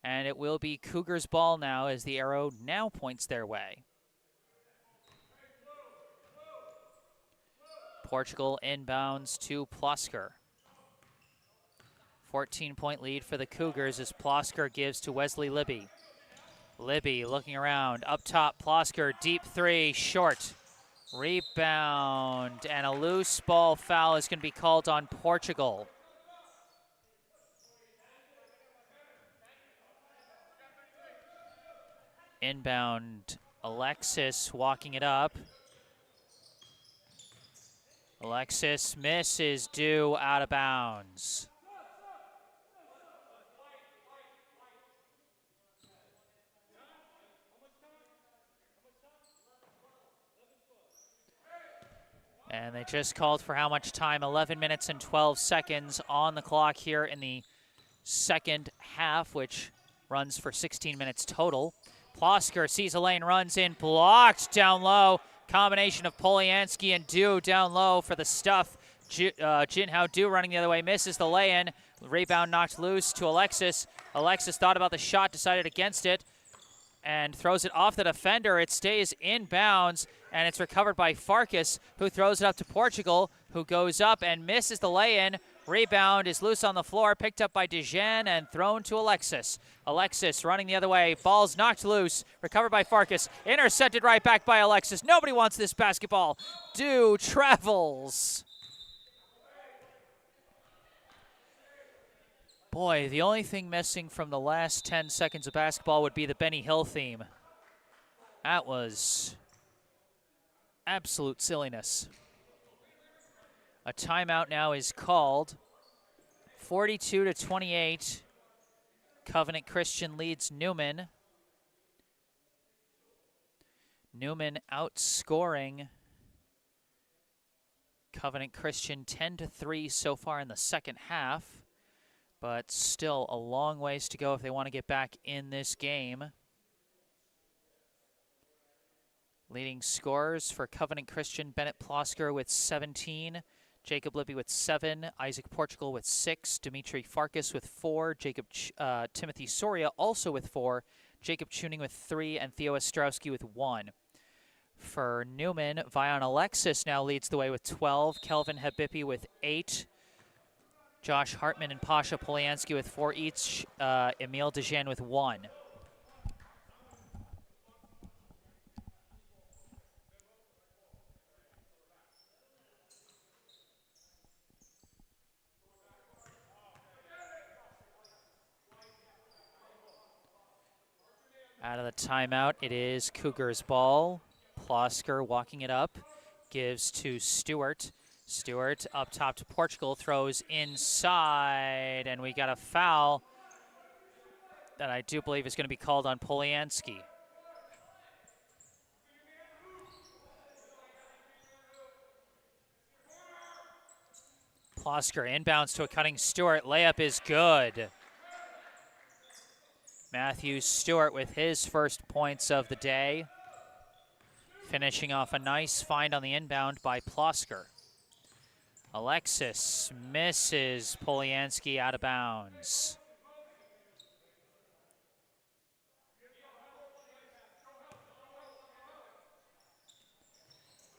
And it will be Cougars ball now as the arrow now points their way. Portugal inbounds to Plosker. 14-point lead for the Cougars as Plosker gives to Wesley Libby. Libby looking around. Up top, Plosker, deep 3, short. Rebound, and a loose ball foul is going to be called on Portugal. Inbound, Alexis walking it up. Alexis misses, Dew out of bounds. And they just called for how much time? 11 minutes and 12 seconds on the clock here in the second half, which runs for 16 minutes total. Plosker sees a lane, runs in, blocked down low. Combination of Polyansky and Du down low for the stuff. Jinhao Du running the other way, misses the lay-in. Rebound knocked loose to Alexis. Alexis thought about the shot, decided against it, and throws it off the defender. It stays inbounds, and it's recovered by Farkas, who throws it up to Portugal, who goes up and misses the lay-in. Rebound is loose on the floor, picked up by Dijan and thrown to Alexis. Alexis running the other way, ball's knocked loose, recovered by Farkas, intercepted right back by Alexis. Nobody wants this basketball. Du travels. Boy, the only thing missing from the last 10 seconds of basketball would be the Benny Hill theme. That was absolute silliness. A timeout now is called. 42-28. Covenant Christian leads Newman. Newman outscoring Covenant Christian 10-3 so far in the second half, but still a long ways to go if they want to get back in this game. Leading scorers for Covenant Christian, Bennett Plosker with 17, Jacob Libby with 7, Isaac Portugal with 6, Dimitri Farkas with 4, Timothy Soria also with 4, Jacob Tuning with 3, and Theo Ostrowski with 1. For Newman, Vion Alexis now leads the way with 12, Kelvin Habibi with 8, Josh Hartman and Pasha Polyansky with 4 each, Emile Dejean with 1. Out of the timeout, it is Cougars ball. Plosker walking it up, gives to Stewart. Stewart up top to Portugal, throws inside, and we got a foul that I do believe is going to be called on Polyansky. Plosker inbounds to a cutting Stewart. Layup is good. Matthew Stewart with his first points of the day. Finishing off a nice find on the inbound by Plosker. Alexis misses Polyansky out of bounds.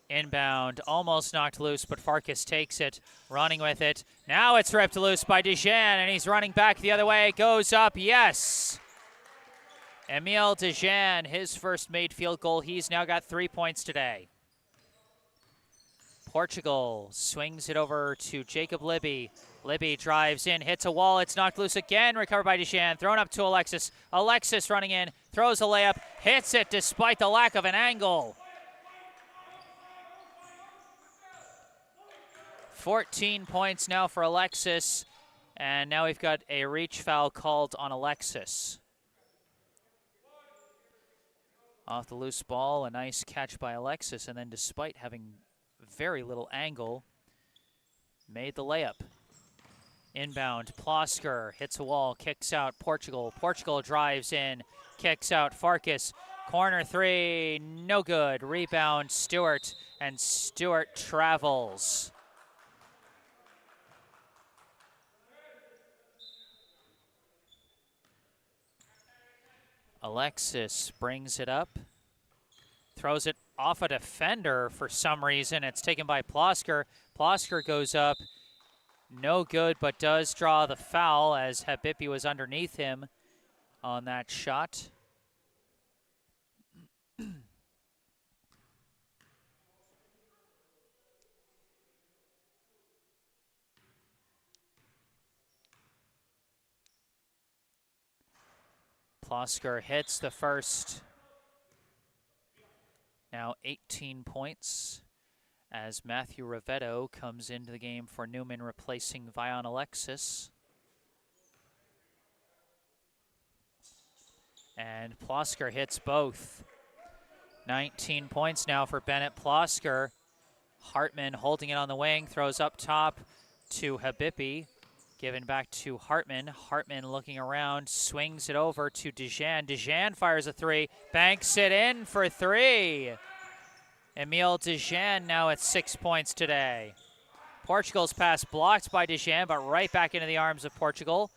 Inbound, almost knocked loose, but Farkas takes it, running with it. Now it's ripped loose by Dijan, and he's running back the other way. Goes up, yes. Emile Dejean, his first made field goal. He's now got 3 points today. Portugal swings it over to Jacob Libby. Libby drives in, hits a wall. It's knocked loose again. Recovered by Dejean. Thrown up to Alexis. Alexis running in, throws a layup, hits it despite the lack of an angle. 14 points now for Alexis. And now we've got a reach foul called on Alexis. Off the loose ball, a nice catch by Alexis, and then despite having very little angle, made the layup. Inbound, Plosker hits a wall, kicks out Portugal. Portugal drives in, kicks out Farkas. Corner three, no good. Rebound, Stewart, and Stewart travels. Alexis brings it up, throws it off a defender for some reason. It's taken by Plosker. Plosker goes up, no good, but does draw the foul as Habibi was underneath him on that shot. Plosker hits the first. Now 18 points as Matthew Rivetto comes into the game for Newman, replacing Vion Alexis. And Plosker hits both. 19 points now for Bennett Plosker. Hartman holding it on the wing, throws up top to Habibi. Given back to Hartman. Hartman looking around, swings it over to DeJean. DeJean fires a three, banks it in for three. Emile DeJean now at 6 points today. Portugal's pass blocked by DeJean, but right back into the arms of Portugal.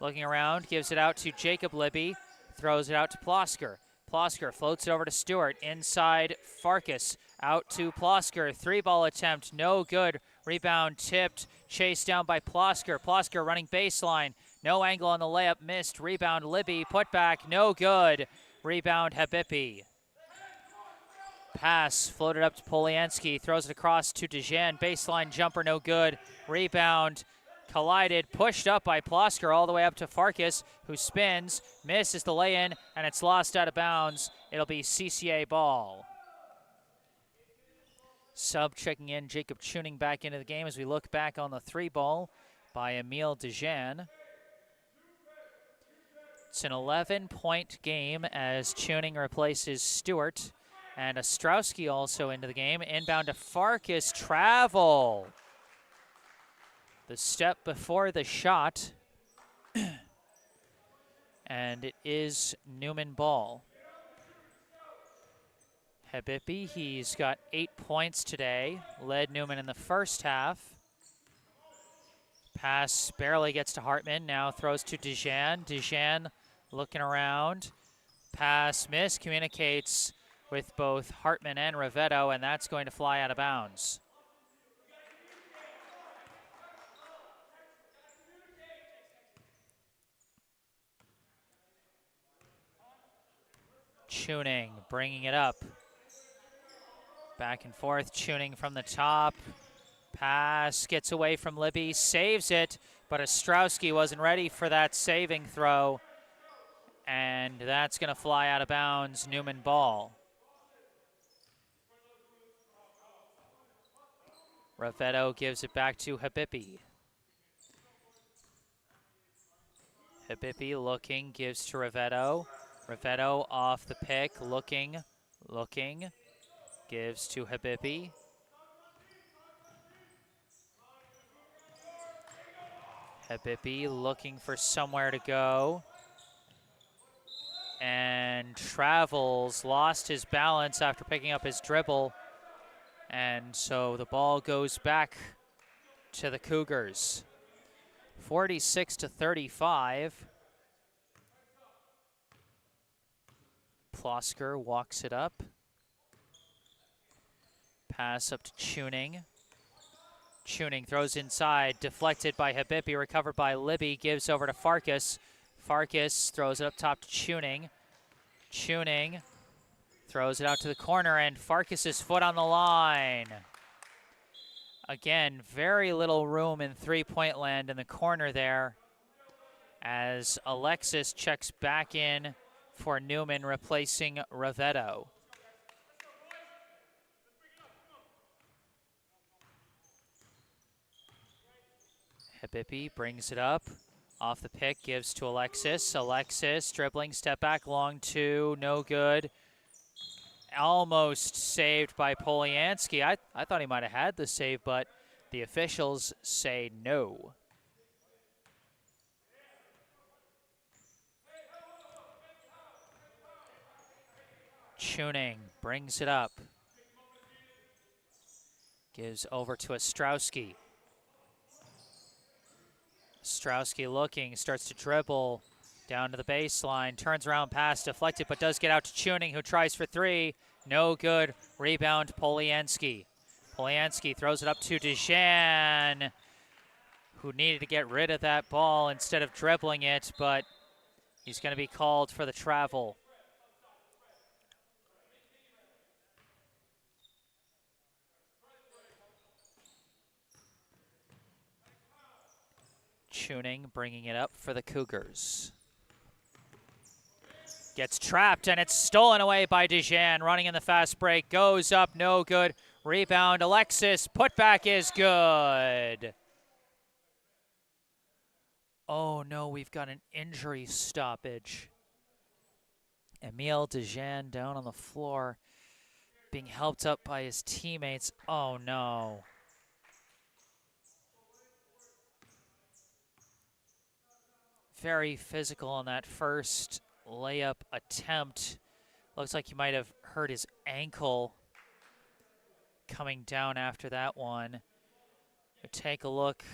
Looking around, gives it out to Jacob Libby, throws it out to Plosker. Plosker floats it over to Stewart, inside Farkas, out to Plosker, three-ball attempt, no good. Rebound tipped, chased down by Plosker. Plosker running baseline, no angle on the layup, missed. Rebound Libby, put back, no good. Rebound Habibi. Pass floated up to Polianski, throws it across to DeJean, baseline jumper, no good. Rebound collided, pushed up by Plosker all the way up to Farkas, who spins, misses the lay-in, and it's lost out of bounds. It'll be CCA ball. Sub checking in, Jacob Tuning back into the game as we look back on the three ball by Emile DeJean. It's an 11-point game as Tuning replaces Stewart, and Ostrowski also into the game. Inbound to Farkas, travel. The step before the shot, and it is Newman ball. Habibi, he's got 8 points today, led Newman in the first half. Pass barely gets to Hartman, now throws to DeJean. DeJean looking around. Pass miscommunicates with both Hartman and Rivetto, and that's going to fly out of bounds. Tuning, bringing it up. Back and forth, Tuning from the top. Pass gets away from Libby, saves it, but Ostrowski wasn't ready for that saving throw, and that's going to fly out of bounds. Newman ball. Rivetto gives it back to Habibi. Habibi looking, gives to Rivetto. Rivetto off the pick, looking, gives to Habibi. Habibi looking for somewhere to go. And travels, lost his balance after picking up his dribble. And so the ball goes back to the Cougars. 46-35. Plosker walks it up. Pass up to Tuning. Tuning throws inside, deflected by Habibi, recovered by Libby, gives over to Farkas. Farkas throws it up top to Tuning. Tuning throws it out to the corner, and Farkas's foot on the line. Again, very little room in three-point land in the corner there as Alexis checks back in for Newman, replacing Rivetto. Habibi brings it up. Off the pick, gives to Alexis. Alexis dribbling, step back, long two, no good. Almost saved by Polianski. I thought he might have had the save, but the officials say no. Tuning brings it up. Gives over to Ostrowski. Ostrowski looking, starts to dribble down to the baseline, turns around, pass deflected, but does get out to Tuning, who tries for three. No good. Rebound, Polianski. Polianski throws it up to DeJean, who needed to get rid of that ball instead of dribbling it, but he's going to be called for the travel. Tuning bringing it up for the Cougars. Gets trapped, and it's stolen away by DeJean. Running in the fast break, goes up, no good. Rebound, Alexis, putback is good. Oh no, we've got an injury stoppage. Emile DeJean down on the floor. being helped up by his teammates. Oh, no. Very physical on that first layup attempt. Looks like he might have hurt his ankle coming down after that one. Take a look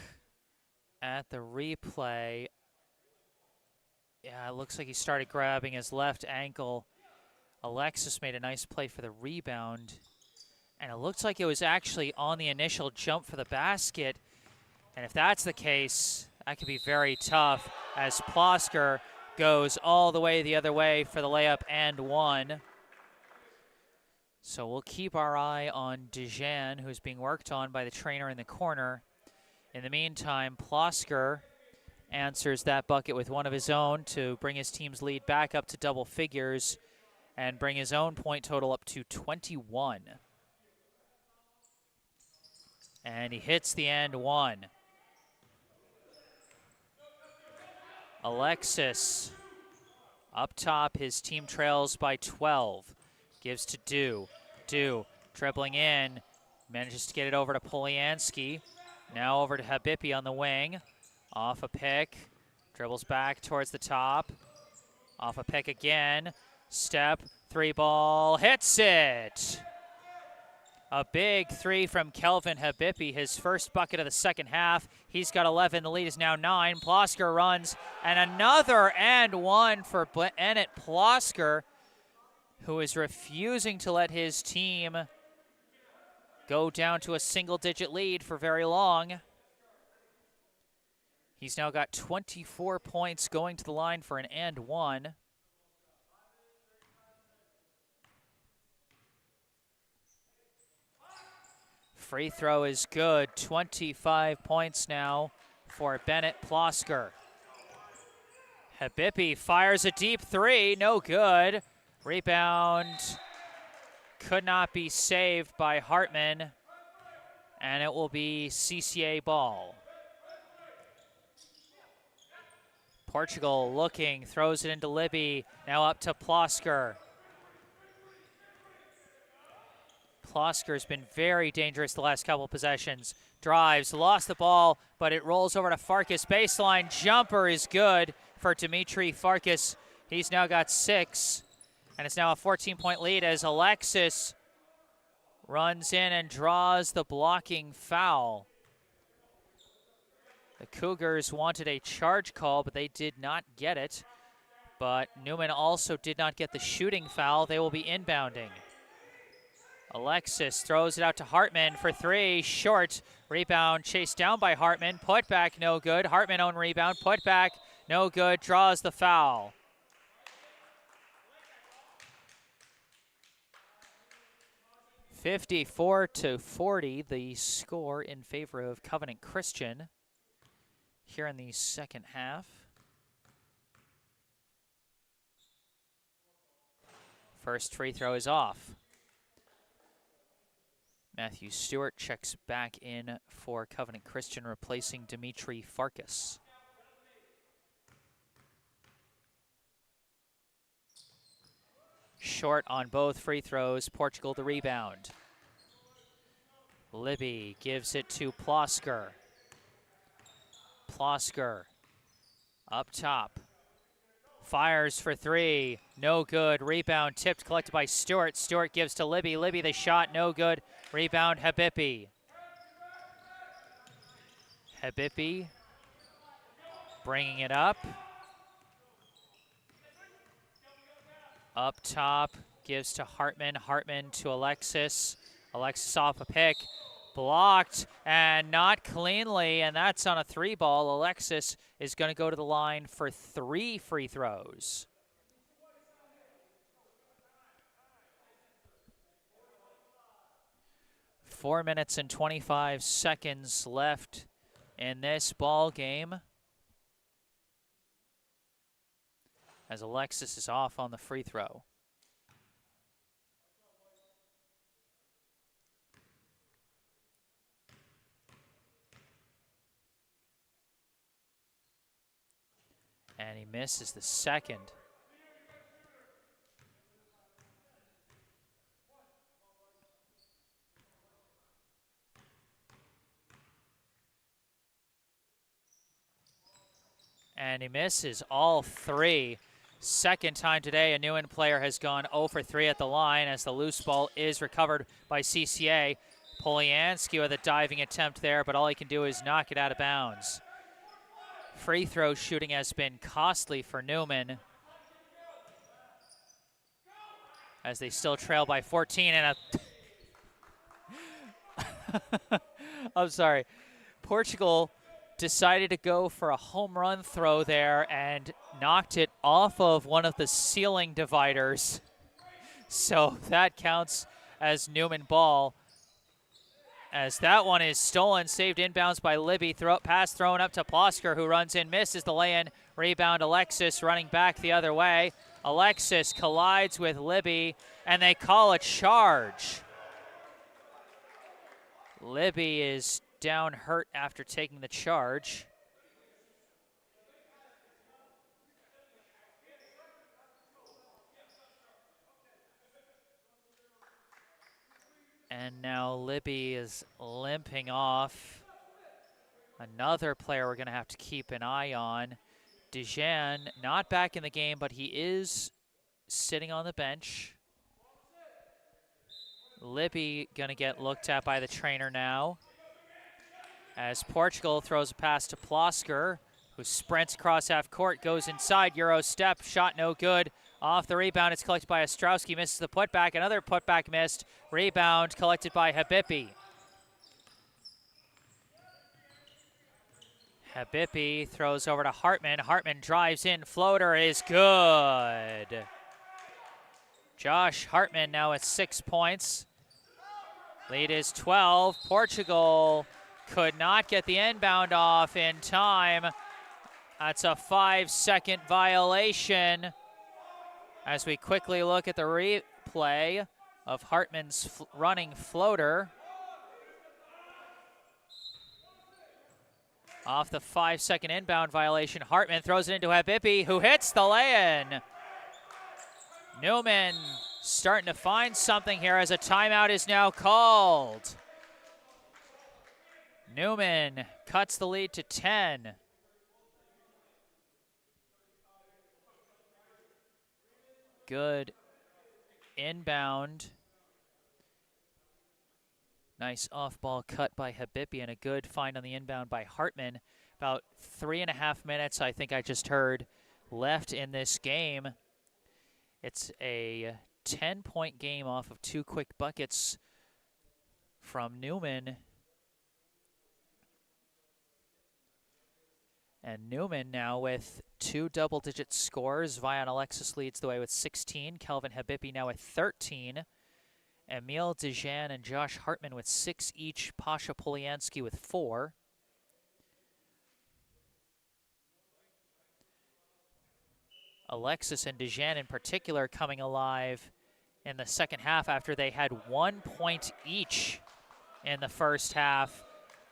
at the replay. Yeah, it looks like he started grabbing his left ankle. Alexis made a nice play for the rebound. And it looks like it was actually on the initial jump for the basket. And if that's the case, that could be very tough as Plosker goes all the way the other way for the layup and one. So we'll keep our eye on Dijan, who's being worked on by the trainer in the corner. In the meantime, Plosker answers that bucket with one of his own to bring his team's lead back up to double figures and bring his own point total up to 21. And he hits the and one. Alexis up top, his team trails by 12. Gives to Du dribbling in, manages to get it over to Polyansky. Now over to Habibi on the wing. Off a pick, dribbles back towards the top. Off a pick again, step, three ball, hits it! A big three from Kelvin Habibi, his first bucket of the second half. He's got 11, the lead is now 9. Plosker runs, and another and one for Bennett Plosker, who is refusing to let his team go down to a single-digit lead for very long. He's now got 24 points going to the line for an and one. Free throw is good. 25 points now for Bennett Plosker. Habibi fires a deep three, no good. Rebound could not be saved by Hartman, and it will be CCA ball. Portugal looking, throws it into Libby, now up to Plosker. Plosker's been very dangerous the last couple possessions. Drives, lost the ball, but it rolls over to Farkas. Baseline jumper is good for Dimitri Farkas. He's now got 6, and it's now a 14-point lead as Alexis runs in and draws the blocking foul. The Cougars wanted a charge call, but they did not get it. But Newman also did not get the shooting foul. They will be inbounding. Alexis throws it out to Hartman for three, short. Rebound chased down by Hartman. Put back, no good. Hartman own rebound, put back, no good. Draws the foul. (54-40), the score in favor of Covenant Christian here in the second half. First free throw is off. Matthew Stewart checks back in for Covenant Christian, replacing Dimitri Farkas. Short on both free throws, Portugal the rebound. Libby gives it to Plosker. Plosker up top. Fires for three, no good. Rebound tipped, collected by Stewart. Stewart gives to Libby. Libby the shot, no good. Rebound Habibi. Habibi bringing it up. Up top, gives to Hartman. Hartman to Alexis. Alexis off a pick. Blocked and not cleanly, and that's on a three ball. Alexis is going to go to the line for 3 free throws. Four minutes and 25 seconds left in this ball game, as Alexis is off on the free throw. And he misses the second. And he misses all three. Second time today, a Newman player has gone 0 for 3 at the line as the loose ball is recovered by CCA. Polyansky with a diving attempt there, but all he can do is knock it out of bounds. Free throw shooting has been costly for Newman as they still trail by 14 and I'm sorry. Portugal decided to go for a home run throw there and knocked it off of one of the ceiling dividers. So that counts as Newman ball. As that one is stolen, saved inbounds by Libby. Pass thrown up to Plosker, who runs in, misses the lay-in. Rebound, Alexis running back the other way. Alexis collides with Libby, and they call a charge. Libby is down hurt after taking the charge. And now Libby is limping off. Another player we're going to have to keep an eye on. Dijan, not back in the game, but he is sitting on the bench. Libby going to get looked at by the trainer now. As Portugal throws a pass to Plosker, who sprints across half court, goes inside, Euro step, shot no good. Off the rebound, it's collected by Ostrowski, misses the putback, another putback missed. Rebound collected by Habibi. Habibi throws over to Hartman. Hartman drives in, floater is good. Josh Hartman now at 6 points. Lead is 12. Portugal could not get the inbound off in time. That's a 5-second violation. As we quickly look at the replay of Hartman's running floater. Off the 5-second inbound violation, Hartman throws it into Habibi, who hits the lay-in. Newman starting to find something here as a timeout is now called. Newman cuts the lead to 10. Good inbound. Nice off-ball cut by Habibi and a good find on the inbound by Hartman. About 3.5 minutes, I think I just heard, left in this game. It's a 10-point game off of 2 quick buckets from Newman. And Newman now with 2 double-digit scores. Vion Alexis leads the way with 16. Kelvin Habibi now with 13. Emil Dijan and Josh Hartman with 6 each. Pasha Polyansky with 4. Alexis and Dijan in particular coming alive in the second half after they had 1 point each in the first half.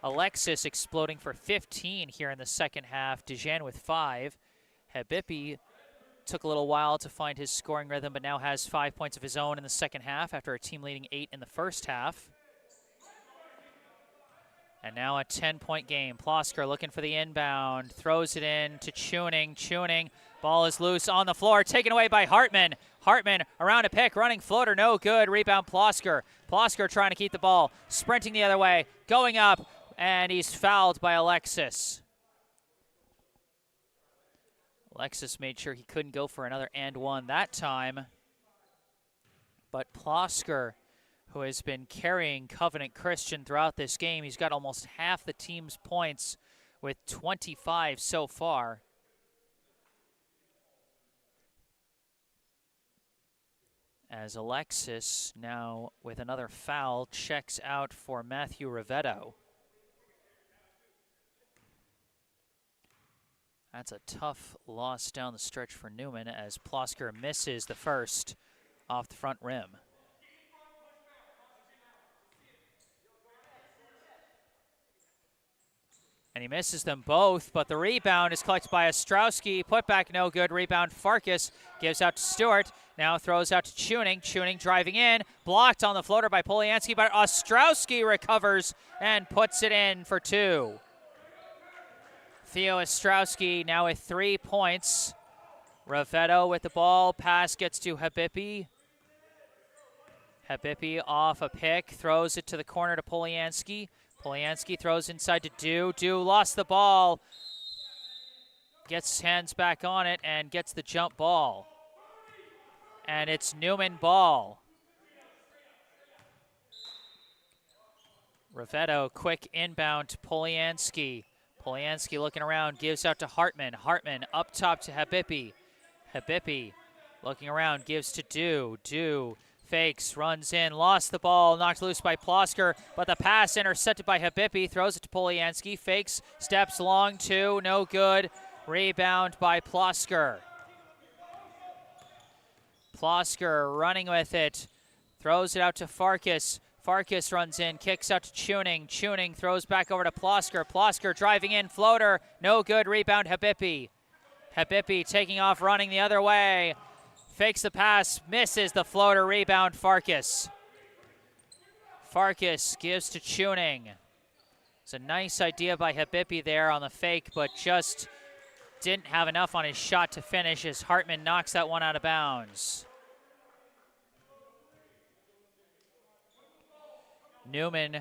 Alexis exploding for 15 here in the second half. Dijan with 5. Habibi took a little while to find his scoring rhythm, but now has 5 points of his own in the second half after a team leading 8 in the first half. And now a 10-point game. Plosker looking for the inbound, throws it in to Tuning. Tuning, ball is loose on the floor, taken away by Hartman. Hartman around a pick, running floater, no good. Rebound Plosker. Plosker trying to keep the ball, sprinting the other way, going up, and he's fouled by Alexis. Alexis made sure he couldn't go for another and one that time. But Plosker, who has been carrying Covenant Christian throughout this game, he's got almost half the team's points with 25 so far. As Alexis now with another foul checks out for Matthew Rivetto. That's a tough loss down the stretch for Newman as Plosker misses the first off the front rim. And he misses them both, but the rebound is collected by Ostrowski. Putback no good. Rebound Farkas gives out to Stewart. Now throws out to Tuning. Tuning driving in. Blocked on the floater by Polyansky, but Ostrowski recovers and puts it in for 2. Theo Ostrowski now with 3 points. Ravetto with the ball. Pass gets to Habibi. Habibi off a pick. Throws it to the corner to Polyansky. Polyansky throws inside to Dew. Dew lost the ball. Gets his hands back on it and gets the jump ball. And it's Newman ball. Ravetto, quick inbound to Polyansky. Polyansky looking around, gives out to Hartman. Hartman up top to Habibi. Habibi looking around, gives to Dew. Dew fakes, runs in, lost the ball, knocked loose by Plosker, but the pass intercepted by Habibi. Throws it to Polyansky, fakes, steps long two, no good. Rebound by Plosker. Plosker running with it, throws it out to Farkas. Farkas runs in, kicks out to Tuning. Tuning throws back over to Plosker. Plosker driving in, floater, no good. Rebound Habibi. Habibi taking off, running the other way. Fakes the pass, misses the floater. Rebound Farkas. Farkas gives to Tuning. It's a nice idea by Habibi there on the fake, but just didn't have enough on his shot to finish as Hartman knocks that one out of bounds. Newman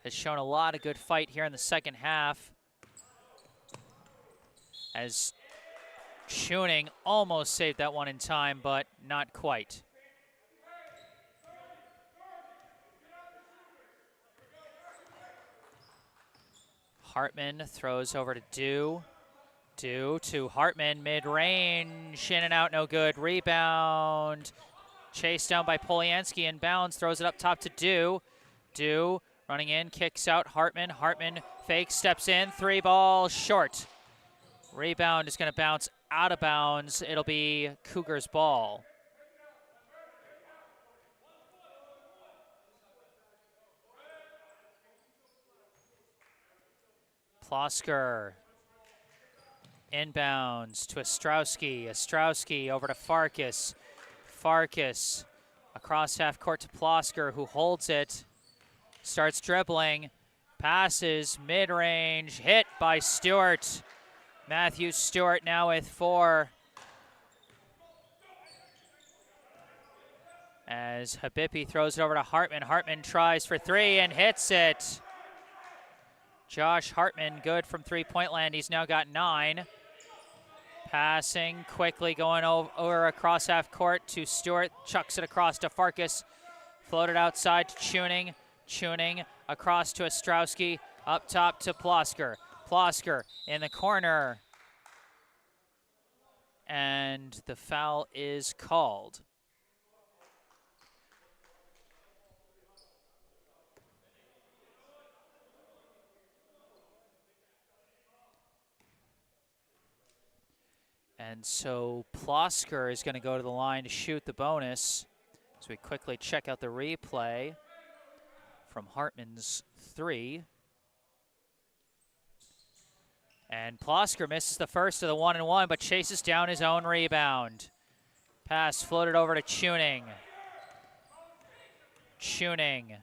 has shown a lot of good fight here in the second half as Tuning almost saved that one in time, but not quite. Hartman throws over to Dew. Dew to Hartman, mid-range, in and out, no good. Rebound. Chased down by Polyansky, inbounds, throws it up top to Dew. Dew running in, kicks out Hartman. Hartman fakes, steps in, 3 ball, short. Rebound is going to bounce out of bounds. It'll be Cougars' ball. Plosker inbounds to Ostrowski. Ostrowski over to Farkas. Farkas across half court to Plosker, who holds it, starts dribbling, passes, mid-range, hit by Stewart. Matthew Stewart now with 4. As Habibi throws it over to Hartman. Hartman tries for 3 and hits it. Josh Hartman good from three-point land. He's now got 9. Passing quickly, going over across half court to Stewart. Chucks it across to Farkas. Floated outside to Tuning. Tuning across to Ostrowski. Up top to Plosker. Plosker in the corner. And the foul is called. And so Plosker is going to go to the line to shoot the bonus. So we quickly check out the replay from Hartman's 3. And Plosker misses the first of the 1-and-1, but chases down his own rebound. Pass floated over to Tuning. Tuning.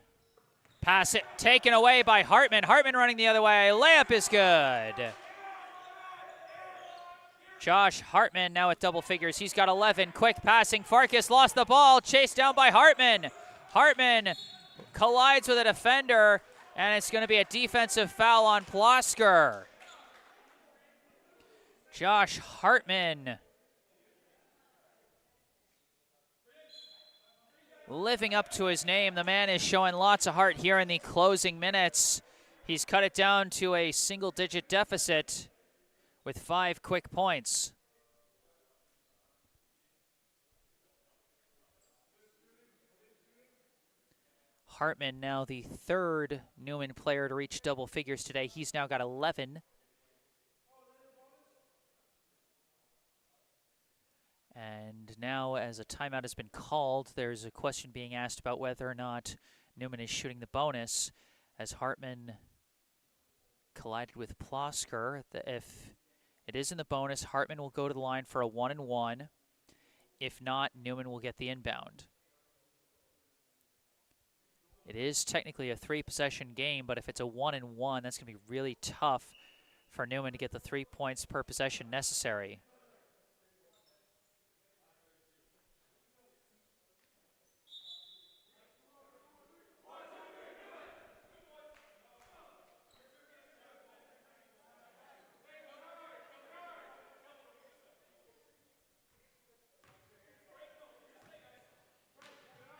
Pass it taken away by Hartman. Hartman running the other way. Layup is good. Josh Hartman now with double figures. He's got 11. Quick passing. Farkas lost the ball. Chased down by Hartman. Hartman collides with a defender, and it's going to be a defensive foul on Plosker. Josh Hartman living up to his name. The man is showing lots of heart here in the closing minutes. He's cut it down to a single-digit deficit with 5 quick points. Hartman now the 3rd Newman player to reach double figures today. He's now got 11. And now, as a timeout has been called, there's a question being asked about whether or not Newman is shooting the bonus, as Hartman collided with Plosker. If it is in the bonus, Hartman will go to the line for a 1-and-1. If not, Newman will get the inbound. It is technically a 3-possession game, but if it's a 1-and-1, that's going to be really tough for Newman to get the 3 points per possession necessary.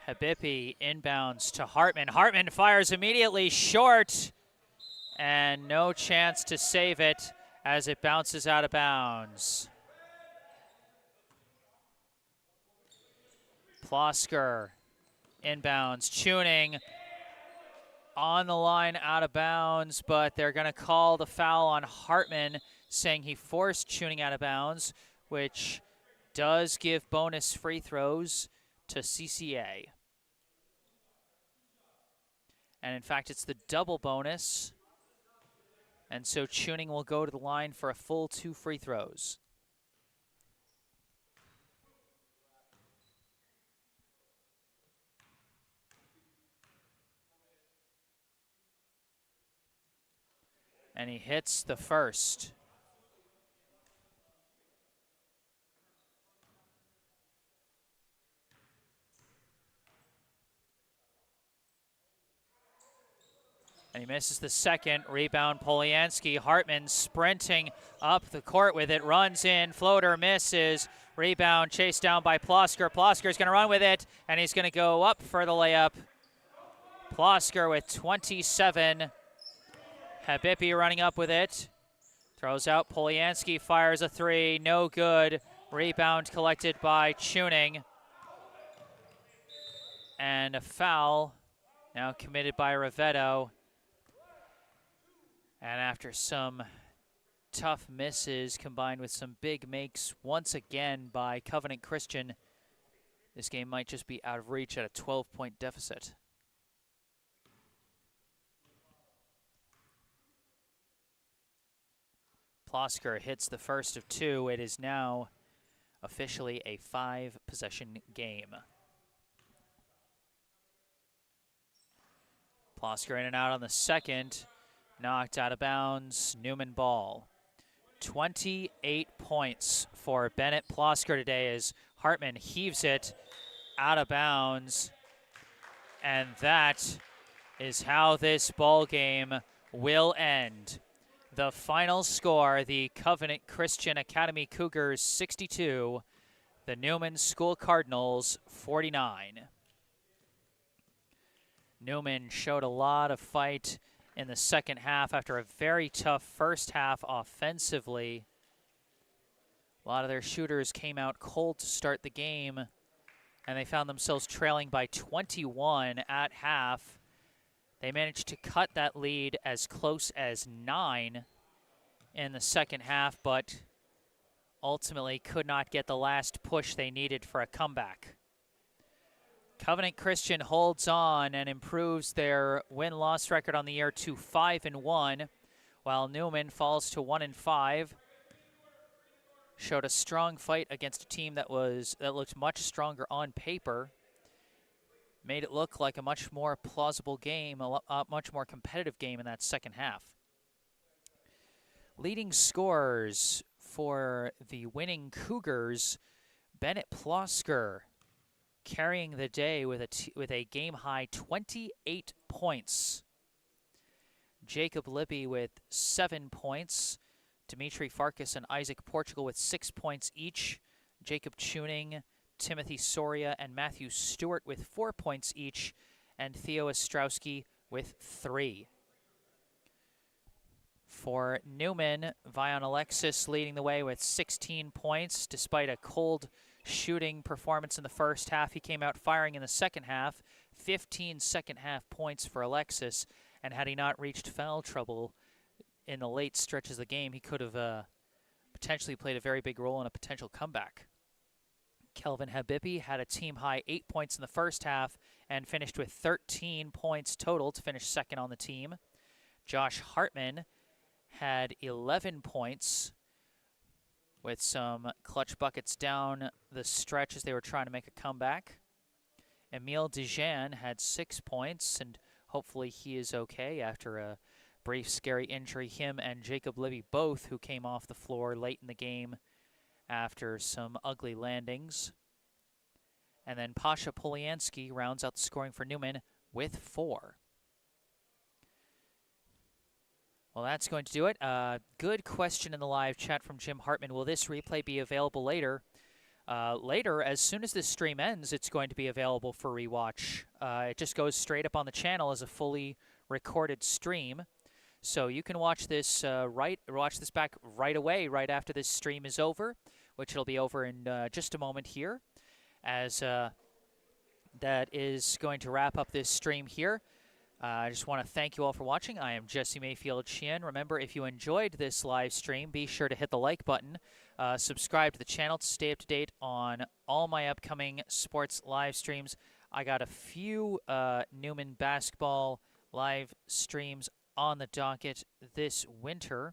Habibi inbounds to Hartman. Hartman fires immediately short, and no chance to save it as it bounces out of bounds. Plosker inbounds, Tuning on the line out of bounds, but they're going to call the foul on Hartman, saying he forced Tuning out of bounds, which does give bonus free throws to CCA. And in fact, it's the double bonus. And so Tuning will go to the line for a full 2 free throws. And he hits the first. And he misses the second. Rebound, Polyansky. Hartman sprinting up the court with it. Runs in. Floater misses. Rebound chased down by Plosker. Plosker's going to run with it, and he's going to go up for the layup. Plosker with 27. Habibi running up with it. Throws out. Polyansky fires a 3. No good. Rebound collected by Tuning. And a foul now committed by Rivetto. And after some tough misses combined with some big makes once again by Covenant Christian, this game might just be out of reach at a 12-point deficit. Plosker hits the first of 2. It is now officially a 5-possession game. Plosker in and out on the second. Knocked out of bounds. Newman ball. 28 points for Bennett Plosker today as Hartman heaves it out of bounds. And that is how this ball game will end. The final score, the Covenant Christian Academy Cougars 62, the Newman School Cardinals 49. Newman showed a lot of fight in the second half after a very tough first half offensively. A lot of their shooters came out cold to start the game, and they found themselves trailing by 21 at half. They managed to cut that lead as close as 9 in the second half, but ultimately could not get the last push they needed for a comeback. Covenant Christian holds on and improves their win-loss record on the year to 5-1, while Newman falls to 1-5. Showed a strong fight against a team that looked much stronger on paper. Made it look like a much more plausible game, a much more competitive game in that second half. Leading scorers for the winning Cougars, Bennett Plosker carrying the day with a game-high 28 points. Jacob Libby with 7 points. Dimitri Farkas and Isaac Portugal with 6 points each. Jacob Tuning, Timothy Soria, and Matthew Stewart with 4 points each. And Theo Ostrowski with 3. For Newman, Vion Alexis leading the way with 16 points despite a cold shooting performance in the first half. He came out firing in the second half. 15 second half points for Alexis, and had he not reached foul trouble in the late stretches of the game, he could have potentially played a very big role in a potential comeback. Kelvin Habibi had a team-high 8 points in the first half and finished with 13 points total to finish second on the team. Josh Hartman had 11 points with some clutch buckets down the stretch as they were trying to make a comeback. Emile Dijan had 6 points, and hopefully he is okay after a brief scary injury. Him and Jacob Libby both, who came off the floor late in the game after some ugly landings. And then Pasha Poliansky rounds out the scoring for Newman with 4. Well, that's going to do it. Good question in the live chat from Jim Hartman. Will this replay be available later? Later, as soon as this stream ends, it's going to be available for rewatch. It just goes straight up on the channel as a fully recorded stream. So you can watch this back right away, right after this stream is over, which it'll be over in just a moment here, as that is going to wrap up this stream here. I just want to thank you all for watching. I am Jesse Mayfield-Sheehan. Remember, if you enjoyed this live stream, be sure to hit the like button. Subscribe to the channel to stay up to date on all my upcoming sports live streams. I got a few Newman basketball live streams on the docket this winter.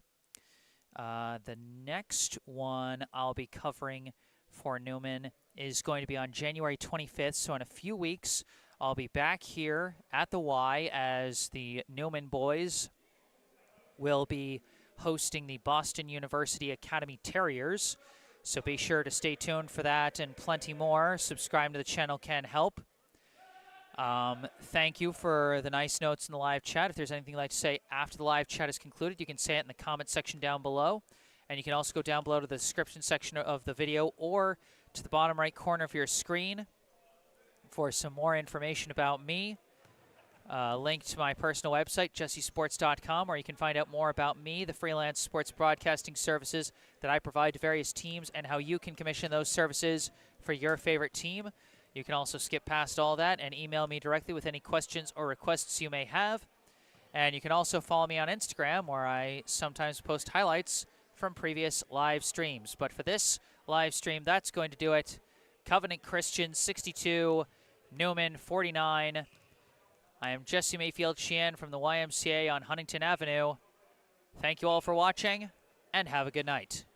The next one I'll be covering for Newman is going to be on January 25th, so in a few weeks I'll be back here at the Y as the Newman boys will be hosting the Boston University Academy Terriers. So be sure to stay tuned for that and plenty more. Subscribe to the channel can help. Thank you for the nice notes in the live chat. If there's anything you'd like to say after the live chat is concluded, you can say it in the comment section down below. And you can also go down below to the description section of the video or to the bottom right corner of your screen for some more information about me. Link to my personal website, jessesports.com, where you can find out more about me, the freelance sports broadcasting services that I provide to various teams, and how you can commission those services for your favorite team. You can also skip past all that and email me directly with any questions or requests you may have. And you can also follow me on Instagram, where I sometimes post highlights from previous live streams. But for this live stream, that's going to do it. Covenant Christian 62, Newman 49. I am Jesse Mayfield-Sheehan from the YMCA on Huntington Avenue. Thank you all for watching, and have a good night.